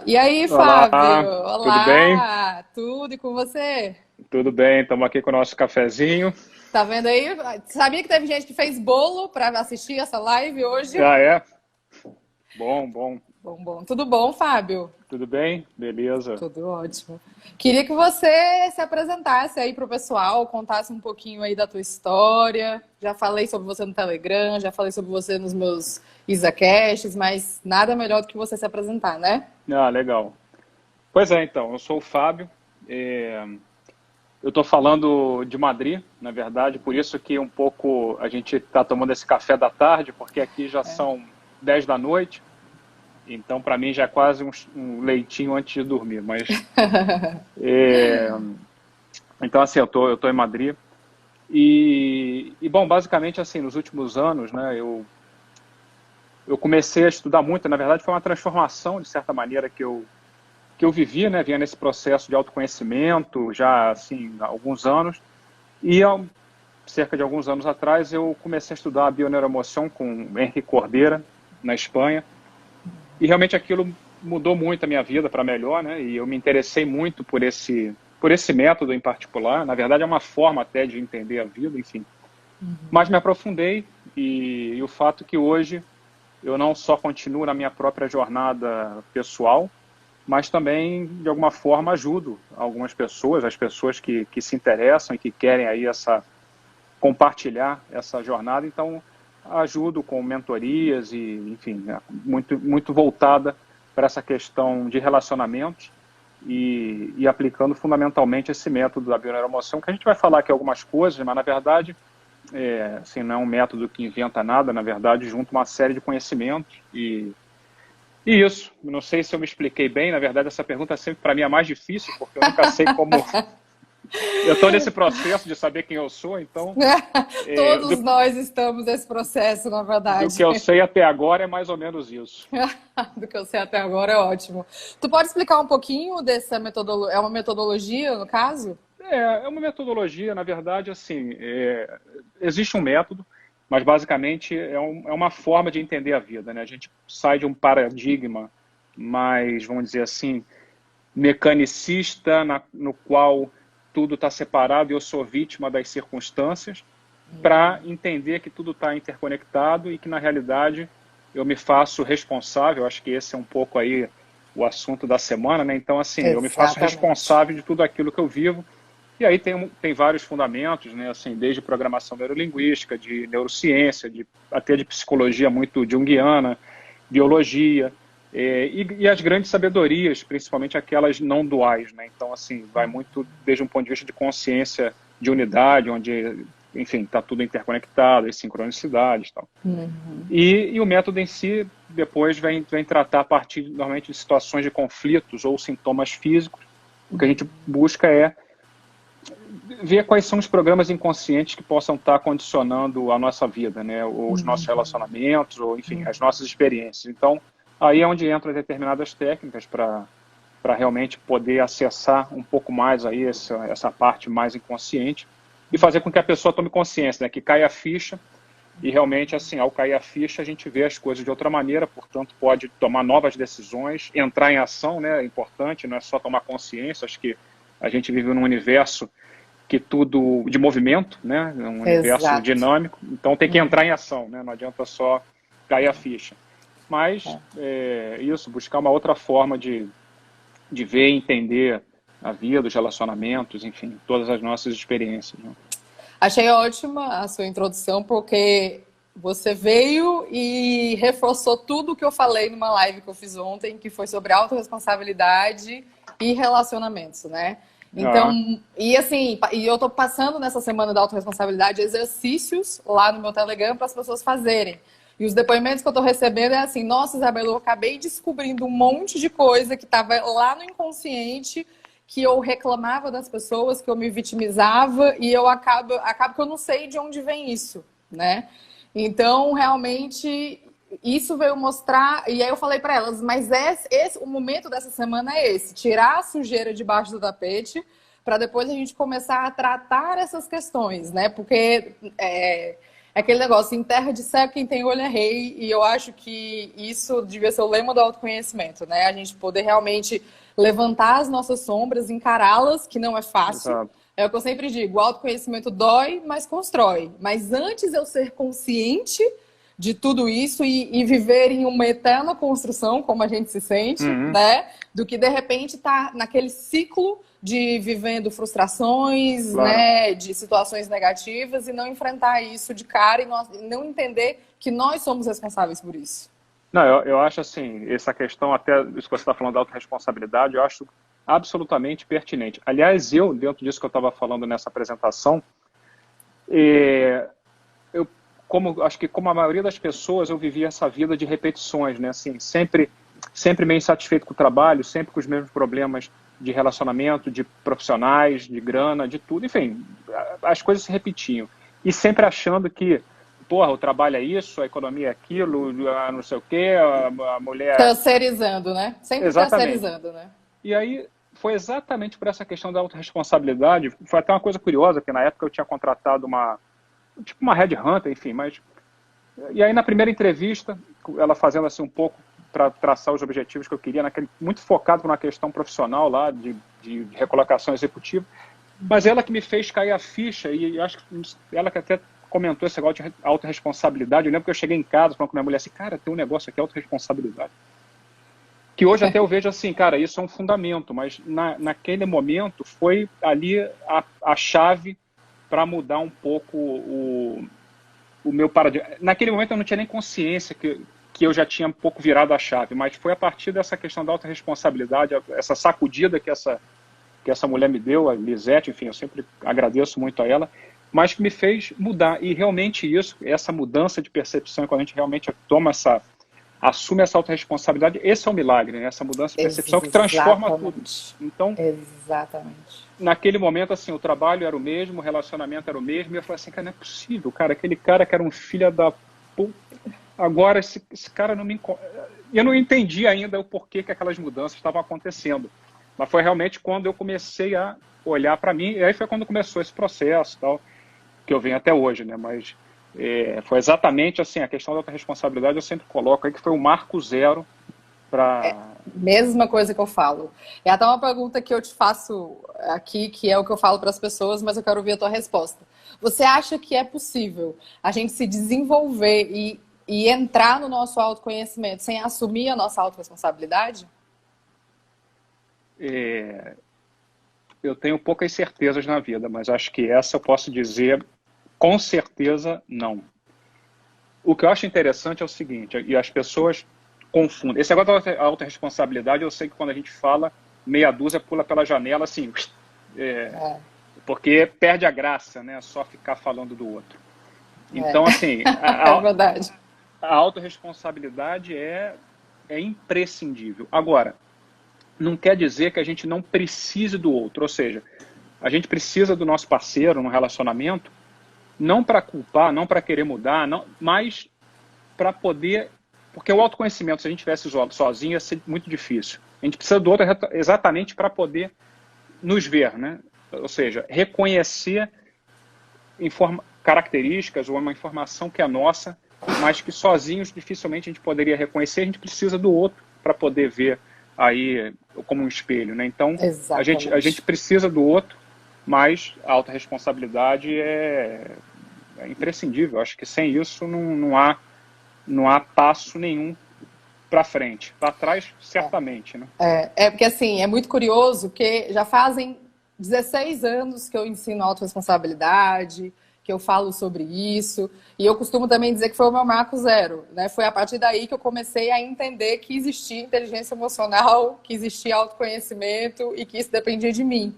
E aí, Fábio? Olá, tudo bem? Olá! Tudo e com você? Tudo bem, estamos aqui com o nosso cafezinho. Tá vendo aí? Sabia que teve gente que fez bolo para assistir essa live hoje? Ah, é? Bom, bom. Bom, bom. Tudo bom, Fábio? Tudo bem? Beleza. Tudo ótimo. Queria que você se apresentasse aí pro pessoal, contasse um pouquinho aí da tua história. Já falei sobre você no Telegram, já falei sobre você nos meus IsaCasts, mas nada melhor do que você se apresentar, né? Ah, legal. Pois é, então, eu sou o Fábio. é, eu estou falando de Madrid, na verdade, por isso que um pouco a gente está tomando esse café da tarde, porque aqui já são 10 da noite, então para mim já é quase um leitinho antes de dormir. Mas, é, então, assim, eu tô em Madrid. Bom, basicamente, assim, nos últimos anos, né, eu comecei a estudar muito. Na verdade, foi uma transformação, de certa maneira, que eu vivi, né, vinha nesse processo de autoconhecimento, já, assim, há alguns anos. Cerca de alguns anos atrás, eu comecei a estudar a bioneuroemoção com Henrique Cordeira, na Espanha. E realmente aquilo mudou muito a minha vida para melhor, né, e eu me interessei muito por esse método em particular. Na verdade, é uma forma até de entender a vida, enfim. Mas me aprofundei e o fato que hoje eu não só continuo na minha própria jornada pessoal, mas também, de alguma forma, ajudo algumas pessoas, as pessoas que se interessam e que querem aí compartilhar essa jornada. Então, ajudo com mentorias e, enfim, muito, muito voltada para essa questão de relacionamentos e aplicando fundamentalmente esse método da bioneuroemoção, que a gente vai falar aqui algumas coisas, mas, na verdade, assim, não é um método que inventa nada, na verdade, junta uma série de conhecimentos e isso. Não sei se eu me expliquei bem, na verdade, essa pergunta sempre para mim é mais difícil, porque eu nunca sei como... Eu estou nesse processo de saber quem eu sou, então, Todos do, nós estamos nesse processo, na do que verdade. eu sei até agora é mais ou menos isso. Do que eu sei até agora é ótimo. Tu pode explicar um pouquinho dessa metodologia? É uma metodologia, no caso? É uma metodologia, na verdade, assim, existe um método, mas basicamente é uma forma de entender a vida, né? A gente sai de um paradigma mais, vamos dizer assim, mecanicista, no qual tudo está separado e eu sou vítima das circunstâncias, para entender que tudo está interconectado e que, na realidade, eu me faço responsável. Acho que esse é um pouco aí o assunto da semana, né? Então, assim, eu me faço Exatamente. responsável de tudo aquilo que eu vivo. E aí tem vários fundamentos, né? Assim, desde programação neurolinguística, de neurociência, até de psicologia muito junguiana, biologia, e as grandes sabedorias, principalmente aquelas não duais, né? Então, assim, vai muito desde um ponto de vista de consciência de unidade, onde, enfim, está tudo interconectado, as sincronicidades e tal. E o método em si, depois, vem tratar a partir, normalmente, de situações de conflitos ou sintomas físicos. O que a gente busca é ver quais são os programas inconscientes que possam estar condicionando a nossa vida, né? Ou os nossos relacionamentos, ou, enfim, as nossas experiências. Então, aí é onde entram determinadas técnicas para realmente poder acessar um pouco mais aí essa parte mais inconsciente e fazer com que a pessoa tome consciência, né? Que caia a ficha e realmente, assim, ao cair a ficha, a gente vê as coisas de outra maneira, portanto, pode tomar novas decisões, entrar em ação, né? É importante, não é só tomar consciência. Acho que a gente vive num universo que tudo de movimento, né? É um universo Exato. dinâmico, então tem que entrar em ação, né? Não adianta só cair a ficha. Mas isso, buscar uma outra forma de ver e entender a vida, os relacionamentos, enfim, todas as nossas experiências. Né? Achei ótima a sua introdução, porque você veio e reforçou tudo o que eu falei numa live que eu fiz ontem, que foi sobre autorresponsabilidade e relacionamentos, né? Ah, Então, e assim, e eu tô passando nessa semana da autorresponsabilidade exercícios lá no meu Telegram para as pessoas fazerem. E os depoimentos que eu tô recebendo é assim: nossa, Isabela, eu acabei descobrindo um monte de coisa que estava lá no inconsciente, que eu reclamava das pessoas, que eu me vitimizava, e eu acabo que eu não sei de onde vem isso, né? Então, realmente, isso veio mostrar. E aí eu falei para elas, mas o momento dessa semana é esse: tirar a sujeira debaixo do tapete, para depois a gente começar a tratar essas questões, né? Porque É aquele negócio, em terra de cego quem tem olho é rei, e eu acho que isso devia ser o lema do autoconhecimento, né? A gente poder realmente levantar as nossas sombras, encará-las, que não é fácil. Exato. É o que eu sempre digo, o autoconhecimento dói, mas constrói. Mas antes eu ser consciente de tudo isso e viver em uma eterna construção, como a gente se sente, Uhum. né? Do que de repente tá naquele ciclo de vivendo frustrações, Claro. né? De situações negativas e não enfrentar isso de cara e não entender que nós somos responsáveis por isso. Não, eu acho assim, essa questão, até isso que você está falando da autorresponsabilidade, eu acho absolutamente pertinente. Aliás, eu, dentro disso que eu estava falando nessa apresentação, eu, acho que como a maioria das pessoas, eu vivia essa vida de repetições, né? Assim, sempre meio insatisfeito com o trabalho, sempre com os mesmos problemas de relacionamento, de profissionais, de grana, de tudo. Enfim, as coisas se repetiam. E sempre achando que, porra, o trabalho é isso, a economia é aquilo, não sei o quê, a mulher... Terceirizando, né? Sempre Exatamente. terceirizando, né? E aí foi exatamente por essa questão da autorresponsabilidade. Foi até uma coisa curiosa, que na época eu tinha contratado uma headhunter, enfim, mas... E aí na primeira entrevista, ela fazendo assim um pouco para traçar os objetivos que eu queria, muito focado na questão profissional lá, de recolocação executiva, mas ela que me fez cair a ficha, e acho que ela que até comentou esse negócio de autorresponsabilidade. Eu lembro que eu cheguei em casa falando com minha mulher assim, cara, tem um negócio aqui, autorresponsabilidade. Que hoje até eu vejo assim, cara, isso é um fundamento, mas naquele momento foi ali a chave para mudar um pouco o meu paradigma. Naquele momento eu não tinha nem consciência que eu já tinha um pouco virado a chave, mas foi a partir dessa questão da autorresponsabilidade, essa sacudida que essa mulher me deu, a Lisete, enfim, eu sempre agradeço muito a ela, mas que me fez mudar. E realmente isso, essa mudança de percepção, quando a gente realmente assume essa autorresponsabilidade, esse é o milagre, né? Essa mudança de percepção que transforma tudo. Então, exatamente. Naquele momento, assim, o trabalho era o mesmo, o relacionamento era o mesmo, e eu falei assim, cara, não é possível, cara, aquele cara que era um filho da puta, agora esse cara não me... Eu não entendi ainda o porquê que aquelas mudanças estavam acontecendo, mas foi realmente quando eu comecei a olhar para mim, e aí foi quando começou esse processo, tal, que eu venho até hoje, né, mas foi exatamente assim, a questão da autorresponsabilidade eu sempre coloco aí que foi o marco zero para... Mesma coisa que eu falo. É até uma pergunta que eu te faço aqui, que é o que eu falo para as pessoas, mas eu quero ouvir a tua resposta. Você acha que é possível a gente se desenvolver e entrar no nosso autoconhecimento sem assumir a nossa autorresponsabilidade? Eu tenho poucas certezas na vida, mas acho que essa eu posso dizer com certeza não. O que eu acho interessante é o seguinte, e as pessoas confundem. Esse negócio da autorresponsabilidade, eu sei que quando a gente fala, meia dúzia pula pela janela, assim, porque perde a graça, né? Só ficar falando do outro. Então, assim, é verdade. A autorresponsabilidade é imprescindível. Agora, não quer dizer que a gente não precise do outro, ou seja, a gente precisa do nosso parceiro no relacionamento, não para culpar, não para querer mudar, não, mas para poder... Porque o autoconhecimento, se a gente tivesse sozinho, ia ser muito difícil. A gente precisa do outro exatamente para poder nos ver, né? Ou seja, reconhecer características ou uma informação que é nossa, mas que sozinhos dificilmente a gente poderia reconhecer. A gente precisa do outro para poder ver aí como um espelho, né? Então, a gente precisa do outro, mas a autorresponsabilidade é imprescindível. Acho que sem isso não há passo nenhum para frente. Para trás, certamente. Né? Porque, assim, é muito curioso que já fazem 16 anos que eu ensino autorresponsabilidade, que eu falo sobre isso, e eu costumo também dizer que foi o meu marco zero, né? Foi a partir daí que eu comecei a entender que existia inteligência emocional, que existia autoconhecimento e que isso dependia de mim.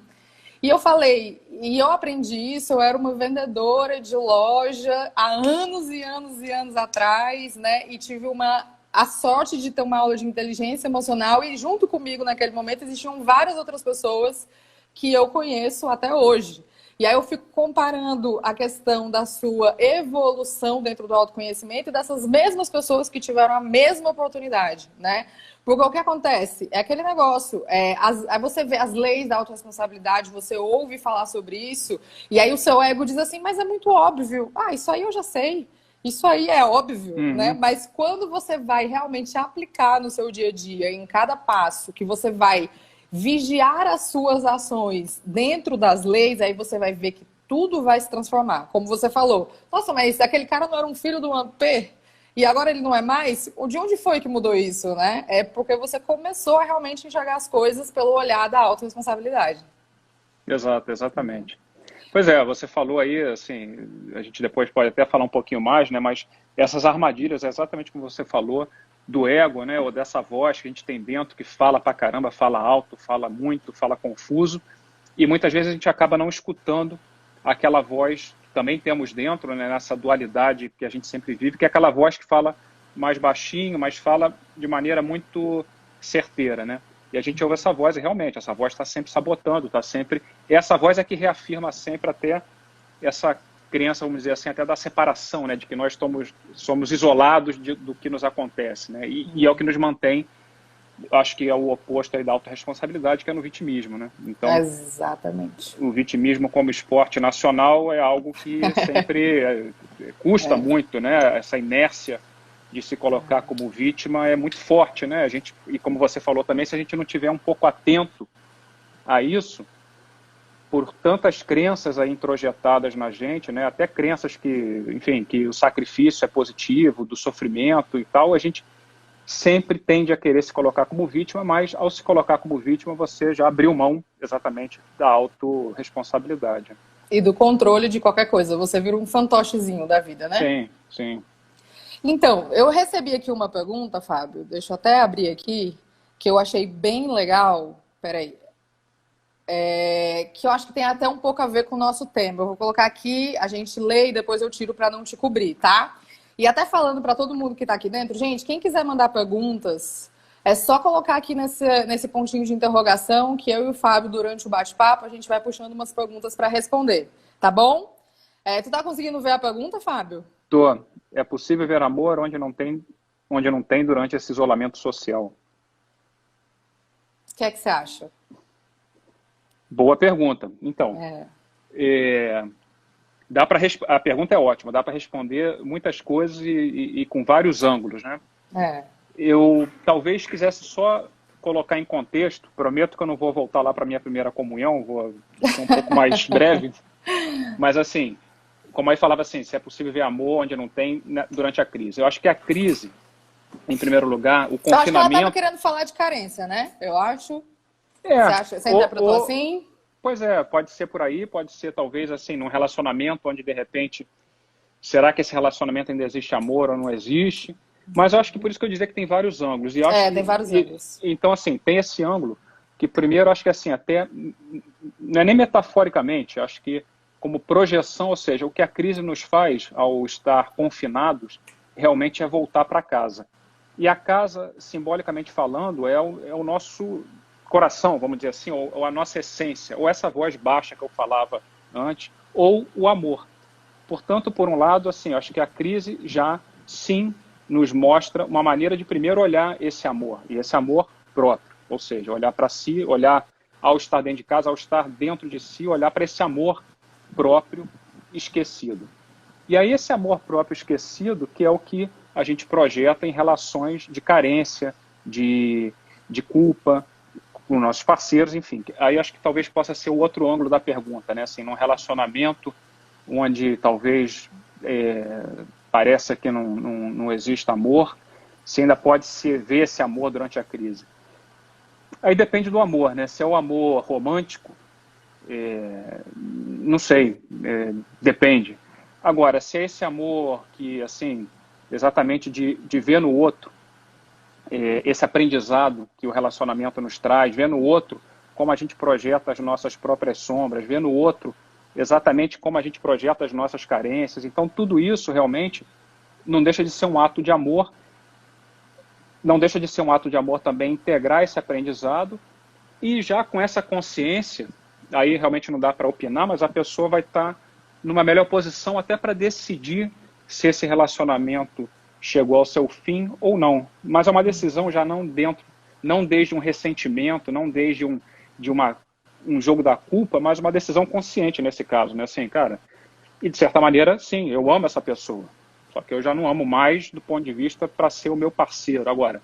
E eu falei, e eu aprendi isso, eu era uma vendedora de loja há anos e anos e anos atrás, né? E tive a sorte de ter uma aula de inteligência emocional e junto comigo naquele momento existiam várias outras pessoas que eu conheço até hoje. E aí eu fico comparando a questão da sua evolução dentro do autoconhecimento e dessas mesmas pessoas que tiveram a mesma oportunidade, né? Porque o que acontece? É aquele negócio, aí você vê as leis da autorresponsabilidade, você ouve falar sobre isso, e aí o seu ego diz assim, mas é muito óbvio. Ah, isso aí eu já sei. Isso aí é óbvio, né? Mas quando você vai realmente aplicar no seu dia a dia, em cada passo, que você vai vigiar as suas ações dentro das leis, aí você vai ver que tudo vai se transformar. Como você falou, nossa, mas aquele cara não era um filho do Ampère? E agora ele não é mais? De onde foi que mudou isso, né? É porque você começou a realmente enxergar as coisas pelo olhar da autorresponsabilidade. Exato, exatamente. Pois é, você falou aí, assim, a gente depois pode até falar um pouquinho mais, né? Mas essas armadilhas, é exatamente como você falou, do ego, né? Ou dessa voz que a gente tem dentro que fala pra caramba, fala alto, fala muito, fala confuso. E muitas vezes a gente acaba não escutando aquela voz que também temos dentro, né? Nessa dualidade que a gente sempre vive, que é aquela voz que fala mais baixinho, mas fala de maneira muito certeira, né? E a gente ouve essa voz e realmente, essa voz está sempre sabotando, está sempre... E essa voz é que reafirma sempre até essa crença, vamos dizer assim, até da separação, né? De que nós somos isolados do que nos acontece, né? E é o que nos mantém, acho que é o oposto aí da autorresponsabilidade, que é no vitimismo, né? Então, exatamente. o vitimismo como esporte nacional é algo que sempre custa muito, né? Essa inércia de se colocar como vítima é muito forte, né? A gente, e como você falou também, se a gente não tiver um pouco atento a isso, por tantas crenças aí introjetadas na gente, né? Até crenças que, enfim, que o sacrifício é positivo, do sofrimento e tal, a gente sempre tende a querer se colocar como vítima, mas ao se colocar como vítima, você já abriu mão exatamente da autorresponsabilidade. E do controle de qualquer coisa. Você vira um fantochezinho da vida, né? Sim, sim. Então, eu recebi aqui uma pergunta, Fábio, deixa eu até abrir aqui, que eu achei bem legal. Peraí. Que eu acho que tem até um pouco a ver com o nosso tema. Eu vou colocar aqui, a gente lê e depois eu tiro para não te cobrir, tá? E até falando para todo mundo que está aqui dentro, gente, quem quiser mandar perguntas, é só colocar aqui nesse pontinho de interrogação que eu e o Fábio, durante o bate-papo, a gente vai puxando umas perguntas para responder, tá bom? Tu tá conseguindo ver a pergunta, Fábio? Tô. É possível ver amor onde não tem durante esse isolamento social? O que é que você acha? Boa pergunta. Então, a pergunta é ótima, dá para responder muitas coisas e com vários ângulos, né? Eu talvez quisesse só colocar em contexto, prometo que eu não vou voltar lá para minha primeira comunhão, vou ser um pouco mais breve, mas assim, como aí falava assim, se é possível ver amor onde não tem durante a crise. Eu acho que a crise, em primeiro lugar, o confinamento... Eu acho que ela estava querendo falar de carência, né? Eu acho. Você interpretou assim? Pois é, pode ser por aí, pode ser talvez assim, num relacionamento onde de repente, será que esse relacionamento ainda existe amor ou não existe? Mas eu acho que por isso que eu dizia que tem vários ângulos. Tem vários ângulos. Então, assim, tem esse ângulo que primeiro, acho que assim, até, não é nem metaforicamente, acho que como projeção, ou seja, o que a crise nos faz ao estar confinados, realmente é voltar para casa. E a casa, simbolicamente falando, é o nosso coração, vamos dizer assim, ou a nossa essência, ou essa voz baixa que eu falava antes, ou o amor. Portanto, por um lado, assim, acho que a crise já, sim, nos mostra uma maneira de primeiro olhar esse amor, e esse amor próprio, ou seja, olhar para si, olhar ao estar dentro de casa, ao estar dentro de si, olhar para esse amor próprio esquecido. E aí esse amor próprio esquecido que é o que a gente projeta em relações de carência, de culpa, com nossos parceiros, enfim. Aí acho que talvez possa ser o outro ângulo da pergunta, né? Assim, num relacionamento onde talvez pareça que não existe amor, se ainda pode se ver esse amor durante a crise. Aí depende do amor, né? Se é o amor romântico, não sei, depende. Agora, se é esse amor que, assim, exatamente de ver no outro, esse aprendizado que o relacionamento nos traz, ver no outro como a gente projeta as nossas próprias sombras, ver no outro exatamente como a gente projeta as nossas carências. Então, tudo isso realmente não deixa de ser um ato de amor, não deixa de ser um ato de amor também integrar esse aprendizado e já com essa consciência, aí realmente não dá para opinar, mas a pessoa vai estar numa melhor posição até para decidir se esse relacionamento chegou ao seu fim ou não. Mas é uma decisão já não desde um ressentimento, não desde um jogo da culpa, mas uma decisão consciente nesse caso, né? Assim, cara, e de certa maneira, sim, eu amo essa pessoa. Só que eu já não amo mais do ponto de vista para ser o meu parceiro. Agora,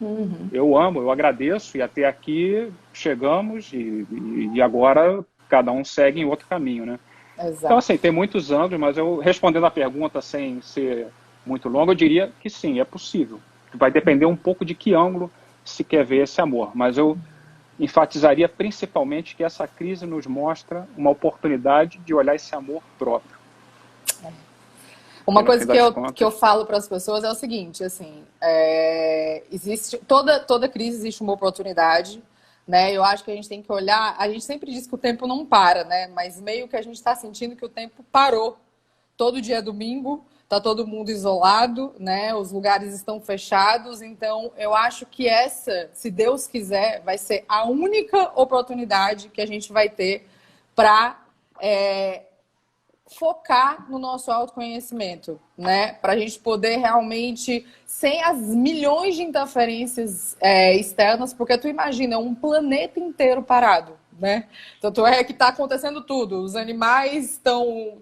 eu amo, eu agradeço, e até aqui chegamos, e agora cada um segue em outro caminho, né? Exato. Então, assim, tem muitos ângulos, mas eu, respondendo a pergunta sem ser muito longa, eu diria que sim, é possível. Vai depender um pouco de que ângulo se quer ver esse amor. Mas eu enfatizaria principalmente que essa crise nos mostra uma oportunidade de olhar esse amor próprio. Uma coisa que eu falo para as pessoas é o seguinte, assim, existe toda crise existe uma oportunidade, né? Eu acho que a gente tem que olhar, a gente sempre diz que o tempo não para, né? Mas meio que a gente está sentindo que o tempo parou. Todo dia é domingo, tá todo mundo isolado, né? Os lugares estão fechados, então eu acho que essa, se Deus quiser, vai ser a única oportunidade que a gente vai ter para focar no nosso autoconhecimento, né? Para a gente poder realmente, sem as milhões de interferências externas, porque tu imagina, um planeta inteiro parado, né? Tanto é que está acontecendo tudo. Os animais estão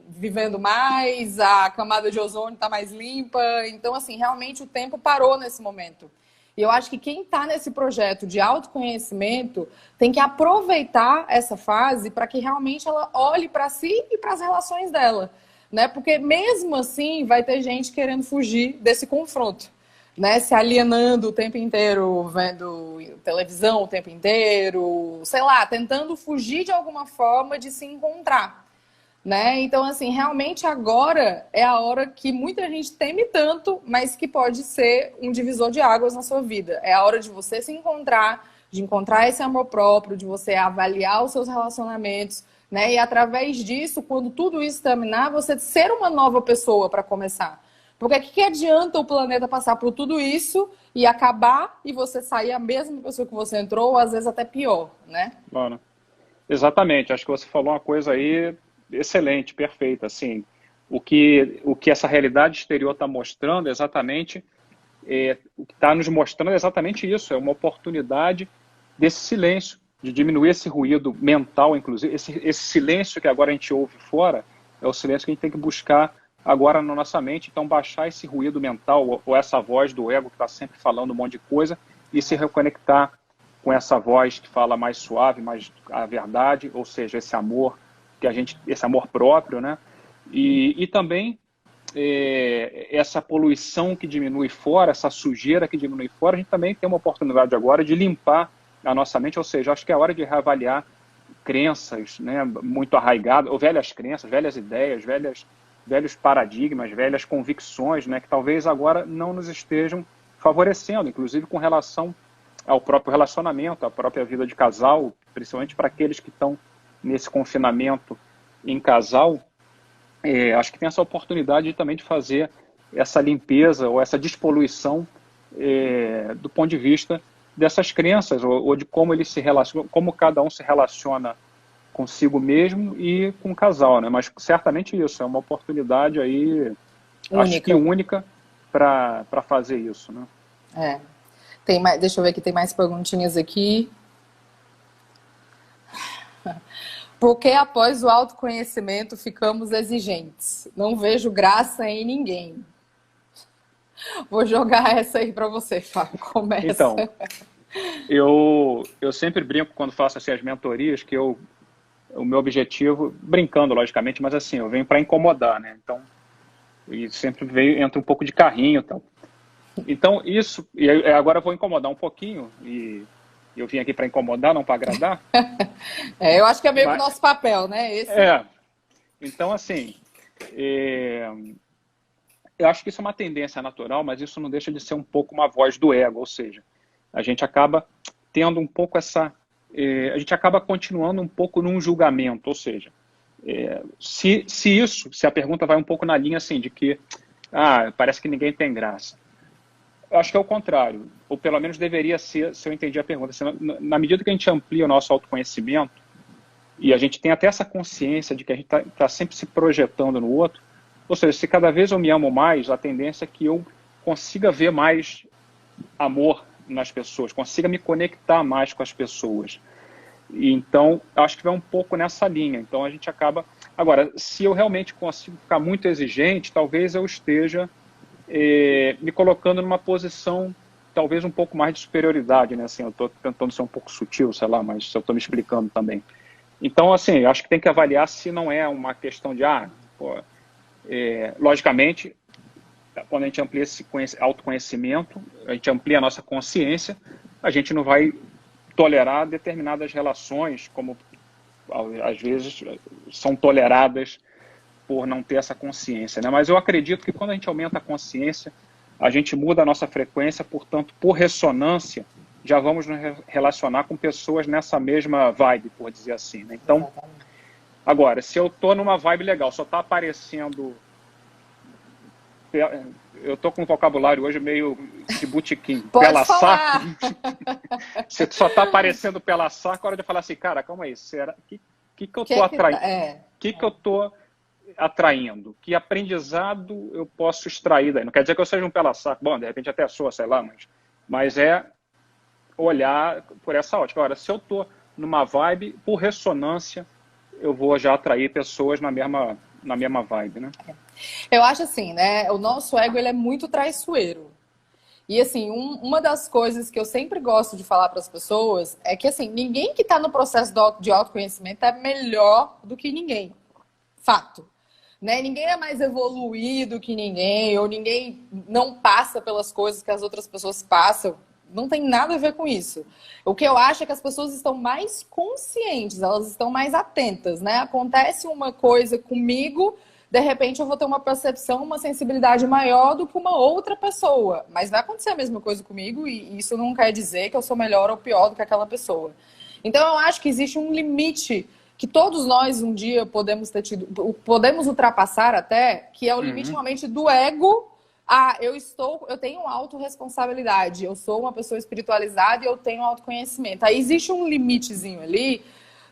vivendo mais, a camada de ozônio está mais limpa. Então, assim, realmente o tempo parou nesse momento. E eu acho que quem está nesse projeto de autoconhecimento tem que aproveitar essa fase para que realmente ela olhe para si e para as relações dela, né? Porque mesmo assim vai ter gente querendo fugir desse confronto, né? Se alienando o tempo inteiro, vendo televisão o tempo inteiro, sei lá, tentando fugir de alguma forma de se encontrar, né? Então, assim, realmente agora é a hora que muita gente teme tanto, mas que pode ser um divisor de águas na sua vida. É a hora de você se encontrar, de encontrar esse amor próprio, de você avaliar os seus relacionamentos, né? E através disso, quando tudo isso terminar, você ser uma nova pessoa para começar. Porque o que adianta o planeta passar por tudo isso e acabar e você sair a mesma pessoa que você entrou, ou às vezes até pior, né? Claro. Exatamente, acho que você falou uma coisa aí excelente, perfeita. Assim, o que essa realidade exterior está mostrando exatamente, o que está nos mostrando é exatamente isso, é uma oportunidade desse silêncio, de diminuir esse ruído mental, inclusive, esse silêncio que agora a gente ouve fora, é o silêncio que a gente tem que buscar agora na nossa mente. Então, baixar esse ruído mental, ou essa voz do ego que está sempre falando um monte de coisa, e se reconectar com essa voz que fala mais suave, mais a verdade, ou seja, esse amor esse amor próprio, né? E também essa poluição que diminui fora, essa sujeira que diminui fora, a gente também tem uma oportunidade agora de limpar a nossa mente, ou seja, acho que é hora de reavaliar crenças, né, muito arraigadas, ou velhas crenças, velhas ideias, velhos paradigmas, velhas convicções, né, que talvez agora não nos estejam favorecendo, inclusive com relação ao próprio relacionamento, à própria vida de casal, principalmente para aqueles que estão nesse confinamento em casal. Acho que tem essa oportunidade também de fazer essa limpeza ou essa despoluição do ponto de vista dessas crenças ou de como eles se relacionam, como cada um se relaciona consigo mesmo e com o casal, né? Mas certamente isso é uma oportunidade aí, acho que única para fazer isso, né? Tem mais, deixa eu ver aqui, tem mais perguntinhas aqui. Porque após o autoconhecimento ficamos exigentes. Não vejo graça em ninguém. Vou jogar essa aí para você, Fábio. Começa. Então, eu sempre brinco quando faço assim, as mentorias, que o meu objetivo, brincando logicamente, mas assim, eu venho para incomodar, né? Então, e sempre entra um pouco de carrinho e tal. Então, isso, e agora eu vou incomodar um pouquinho, e eu vim aqui para incomodar, não para agradar. Eu acho que é meio que o nosso papel, né? Então, assim, eu acho que isso é uma tendência natural, mas isso não deixa de ser um pouco uma voz do ego, ou seja, a gente acaba tendo um pouco a gente acaba continuando um pouco num julgamento, ou seja, se a pergunta vai um pouco na linha assim, de que parece que ninguém tem graça. Eu acho que é o contrário, ou pelo menos deveria ser, se eu entendi a pergunta. Assim, na medida que a gente amplia o nosso autoconhecimento, E a gente tem até essa consciência de que a gente tá sempre se projetando no outro. Ou seja, se cada vez eu me amo mais, a tendência é que eu consiga ver mais amor nas pessoas, consiga me conectar mais com as pessoas. E então, acho que vai um pouco nessa linha. Então, a gente acaba... Agora, se eu realmente consigo ficar muito exigente, talvez eu esteja me colocando numa posição talvez um pouco mais de superioridade, né? Assim, eu estou tentando ser um pouco sutil, sei lá, mas eu estou me explicando também. Então, assim, acho que tem que avaliar se não é uma questão de, logicamente, quando a gente amplia esse autoconhecimento, a gente amplia a nossa consciência, a gente não vai tolerar determinadas relações, como às vezes são toleradas por não ter essa consciência, né? Mas eu acredito que quando a gente aumenta a consciência, a gente muda a nossa frequência, portanto, por ressonância, já vamos nos relacionar com pessoas nessa mesma vibe, por dizer assim, né? Então, agora, se eu estou numa vibe legal, só está aparecendo... Eu estou com um vocabulário hoje meio de botequim. Pela saco. Se só está aparecendo pela saco, é hora de falar assim, cara, calma aí, será que eu estou atraindo? Que eu estou atraindo? Que aprendizado eu posso extrair daí? Não quer dizer que eu seja um pela saco. Bom, de repente até sou, sei lá, mas é olhar por essa ótica. Agora, se eu estou numa vibe, por ressonância, eu vou já atrair pessoas na mesma vibe, né? Eu acho assim, né? O nosso ego, ele é muito traiçoeiro. E assim, uma das coisas que eu sempre gosto de falar para as pessoas é que assim, ninguém que está no processo de autoconhecimento é melhor do que ninguém. Fato. Né? Ninguém é mais evoluído que ninguém, ou ninguém não passa pelas coisas que as outras pessoas passam. Não tem nada a ver com isso. O que eu acho é que as pessoas estão mais conscientes, elas estão mais atentas, né? Acontece uma coisa comigo, de repente eu vou ter uma percepção, uma sensibilidade maior do que uma outra pessoa. Mas vai acontecer a mesma coisa comigo e isso não quer dizer que eu sou melhor ou pior do que aquela pessoa. Então eu acho que existe um limite que todos nós um dia podemos ter tido, podemos ultrapassar até, que é o limite realmente do ego. Eu tenho autorresponsabilidade, eu sou uma pessoa espiritualizada e eu tenho autoconhecimento. Aí existe um limitezinho ali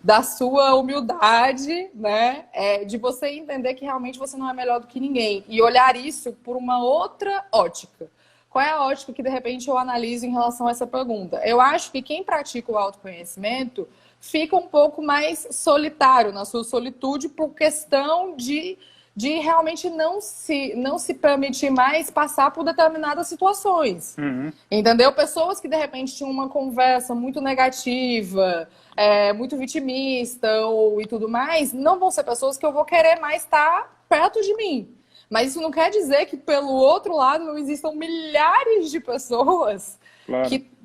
da sua humildade, né? De você entender que realmente você não é melhor do que ninguém. E olhar isso por uma outra ótica. Qual é a ótica que, de repente, eu analiso em relação a essa pergunta? Eu acho que quem pratica o autoconhecimento fica um pouco mais solitário na sua solitude por questão de realmente não se permitir mais passar por determinadas situações. Entendeu? Pessoas que, de repente, tinham uma conversa muito negativa, muito vitimista e tudo mais, não vão ser pessoas que eu vou querer mais estar perto de mim. Mas isso não quer dizer que, pelo outro lado, não existam milhares de pessoas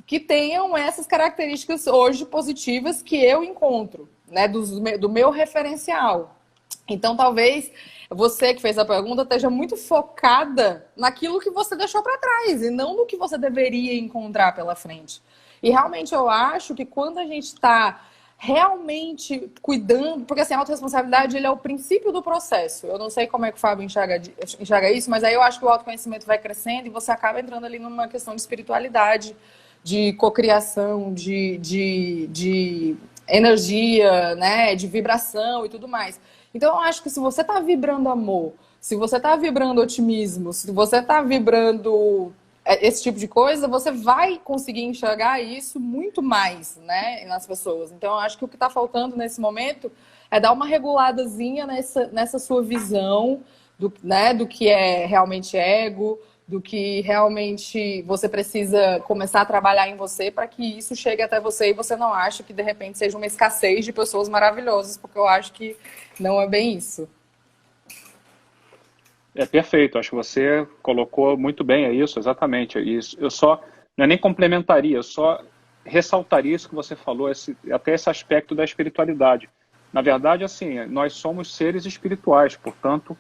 que tenham essas características hoje positivas que eu encontro, né, do meu referencial. Então, talvez você que fez a pergunta esteja muito focada naquilo que você deixou para trás e não no que você deveria encontrar pela frente. E realmente eu acho que quando a gente está realmente cuidando, porque assim, a autorresponsabilidade ele é o princípio do processo. Eu não sei como é que o Fábio enxerga isso, mas aí eu acho que o autoconhecimento vai crescendo e você acaba entrando ali numa questão de espiritualidade, de cocriação, de energia, né, de vibração e tudo mais. Então, eu acho que se você está vibrando amor, se você está vibrando otimismo, se você está vibrando esse tipo de coisa, você vai conseguir enxergar isso muito mais, né, nas pessoas. Então, eu acho que o que está faltando nesse momento é dar uma reguladazinha nessa sua visão do que é realmente ego, do que realmente você precisa começar a trabalhar em você para que isso chegue até você e você não ache que, de repente, seja uma escassez de pessoas maravilhosas, porque eu acho que não é bem isso. Perfeito, acho que você colocou muito bem isso, exatamente. Isso. Eu só, não é nem complementaria, eu só ressaltaria isso que você falou, até esse aspecto da espiritualidade. Na verdade, assim, nós somos seres espirituais, portanto,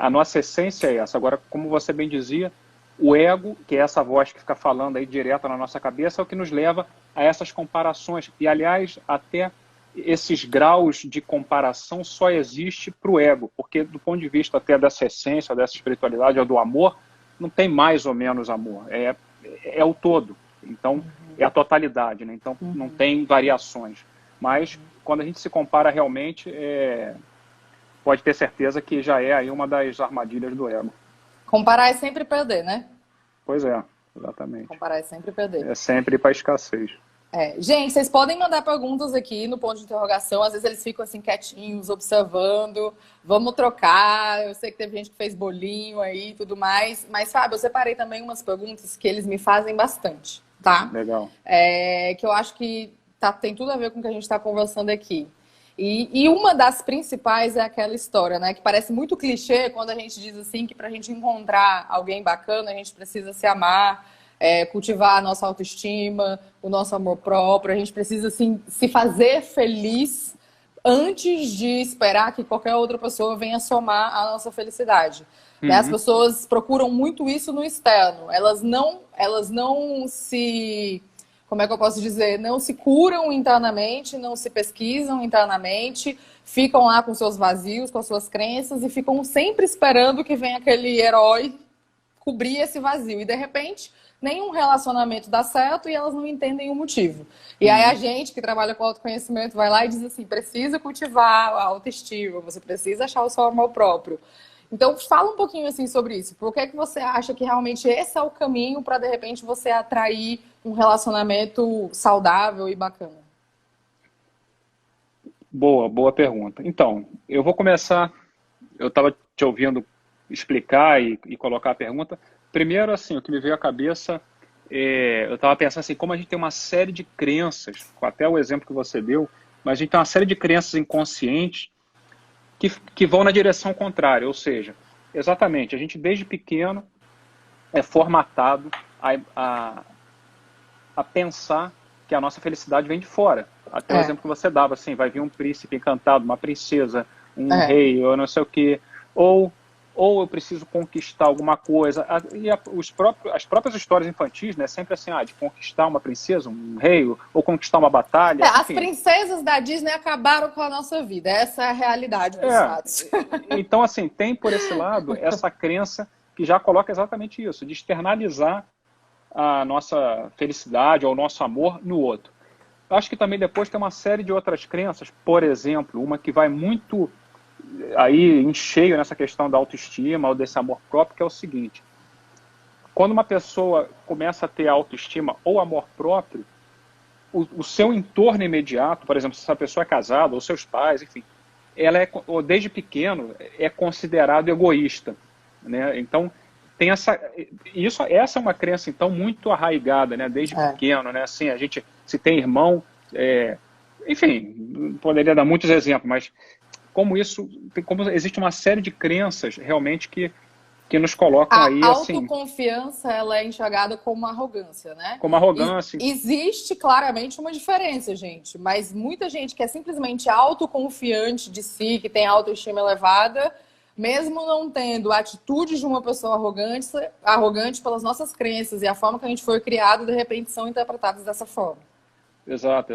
a nossa essência é essa. Agora, como você bem dizia, o ego, que é essa voz que fica falando aí direto na nossa cabeça, é o que nos leva a essas comparações. E, aliás, até esses graus de comparação só existe para o ego, porque do ponto de vista até dessa essência, dessa espiritualidade, ou do amor, não tem mais ou menos amor, é o todo. Então, é a totalidade, né? Então, não tem variações. Mas quando a gente se compara realmente, pode ter certeza que já é aí uma das armadilhas do ego. Comparar é sempre perder, né? Pois é, exatamente. Comparar é sempre perder. É sempre para escassez. Gente, vocês podem mandar perguntas aqui no ponto de interrogação. Às vezes eles ficam assim quietinhos, observando. Vamos trocar. Eu sei que teve gente que fez bolinho aí e tudo mais. Mas, Fábio, eu separei também umas perguntas que eles me fazem bastante, tá? Legal. Que eu acho que tem tudo a ver com o que a gente está conversando aqui. E uma das principais é aquela história, né? Que parece muito clichê quando a gente diz assim que para a gente encontrar alguém bacana, a gente precisa se amar, cultivar a nossa autoestima, o nosso amor próprio, a gente precisa assim, se fazer feliz antes de esperar que qualquer outra pessoa venha somar a nossa felicidade. Uhum. As pessoas procuram muito isso no externo. Elas não se... Como é que eu posso dizer? Não se curam internamente, não se pesquisam internamente, ficam lá com seus vazios, com as suas crenças e ficam sempre esperando que venha aquele herói cobrir esse vazio. E, de repente, nenhum relacionamento dá certo e elas não entendem o motivo. E aí a gente que trabalha com autoconhecimento vai lá e diz assim, precisa cultivar a autoestima, você precisa achar o seu amor próprio. Então, fala um pouquinho assim sobre isso. Por que você acha que realmente esse é o caminho para, de repente, você atrair um relacionamento saudável e bacana? Boa pergunta. Então, eu vou começar... Eu estava te ouvindo explicar e colocar a pergunta. Primeiro, assim, o que me veio à cabeça, eu estava pensando assim, como a gente tem uma série de crenças, até o exemplo que você deu, mas a gente tem uma série de crenças inconscientes que vão na direção contrária, ou seja, exatamente, a gente desde pequeno é formatado a pensar que a nossa felicidade vem de fora. Até o exemplo que você dava, assim, vai vir um príncipe encantado, uma princesa, um rei, ou não sei o quê, ou eu preciso conquistar alguma coisa. E as próprias histórias infantis, né, sempre assim, de conquistar uma princesa, um rei, ou conquistar uma batalha. As princesas da Disney acabaram com a nossa vida. Essa é a realidade dos fatos. Então, assim, tem por esse lado essa crença que já coloca exatamente isso, de externalizar a nossa felicidade ou o nosso amor no outro. Acho que também depois tem uma série de outras crenças, por exemplo, uma que vai muito aí em cheio nessa questão da autoestima ou desse amor próprio, que é o seguinte: quando uma pessoa começa a ter autoestima ou amor próprio, o seu entorno imediato, por exemplo, se essa pessoa é casada, ou seus pais, enfim, ela desde pequeno é considerado egoísta, né? Então tem essa é uma crença então muito arraigada, né? Desde pequeno, né? Assim, a gente, se tem irmão, enfim, poderia dar muitos exemplos, mas como existe uma série de crenças realmente que nos colocam aí assim... A autoconfiança, ela é enxergada como arrogância, né? Como arrogância. Existe claramente uma diferença, gente, mas muita gente que é simplesmente autoconfiante de si, que tem autoestima elevada, mesmo não tendo a atitude de uma pessoa arrogante pelas nossas crenças e a forma que a gente foi criado, de repente são interpretadas dessa forma. Exato.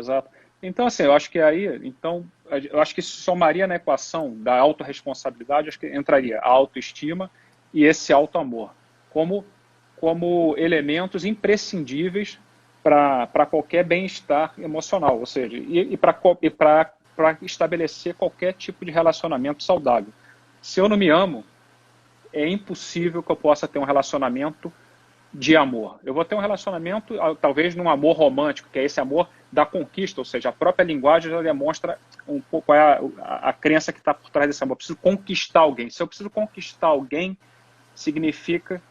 Então, assim, eu acho que isso somaria na equação da autorresponsabilidade, acho que entraria a autoestima e esse auto-amor como elementos imprescindíveis para qualquer bem-estar emocional, ou seja, e para estabelecer qualquer tipo de relacionamento saudável. Se eu não me amo, é impossível que eu possa ter um relacionamento de amor. Eu vou ter um relacionamento, talvez num amor romântico, que é esse amor da conquista, ou seja, a própria linguagem já demonstra um pouco qual é a crença que está por trás desse amor. Eu preciso conquistar alguém. Se eu preciso conquistar alguém, significa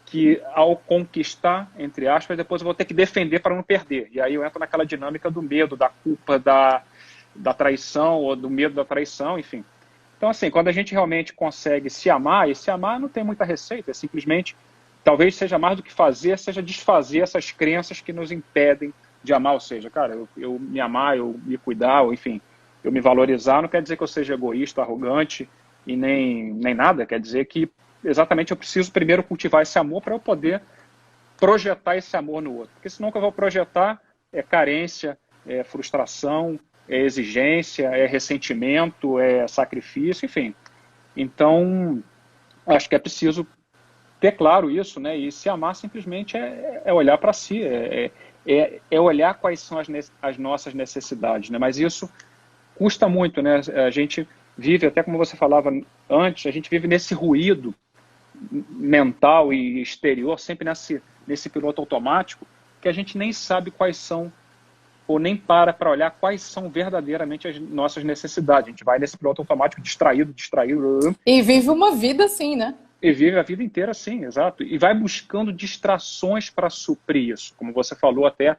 que ao conquistar, entre aspas, depois eu vou ter que defender para não perder. E aí eu entro naquela dinâmica do medo, da culpa, da traição, ou do medo da traição, enfim. Então, assim, quando a gente realmente consegue se amar, e se amar não tem muita receita, é simplesmente, talvez seja mais do que fazer, seja desfazer essas crenças que nos impedem de amar. Ou seja, cara, eu me amar, eu me cuidar, ou enfim, eu me valorizar, não quer dizer que eu seja egoísta, arrogante, e nem nada, quer dizer que exatamente eu preciso primeiro cultivar esse amor para eu poder projetar esse amor no outro. Porque senão o que eu vou projetar é carência, é frustração, é exigência, é ressentimento, é sacrifício, enfim. Então, acho que é preciso ter claro isso, né? E se amar simplesmente é olhar para si, é é olhar quais são as nossas necessidades, né? Mas isso custa muito, né? A gente vive, até como você falava antes, a gente vive nesse ruído mental e exterior, sempre nesse piloto automático, que a gente nem sabe quais são, ou nem para olhar quais são verdadeiramente as nossas necessidades. A gente vai nesse piloto automático distraído. E vive uma vida assim, né? E vive a vida inteira assim, exato. E vai buscando distrações para suprir isso. Como você falou até,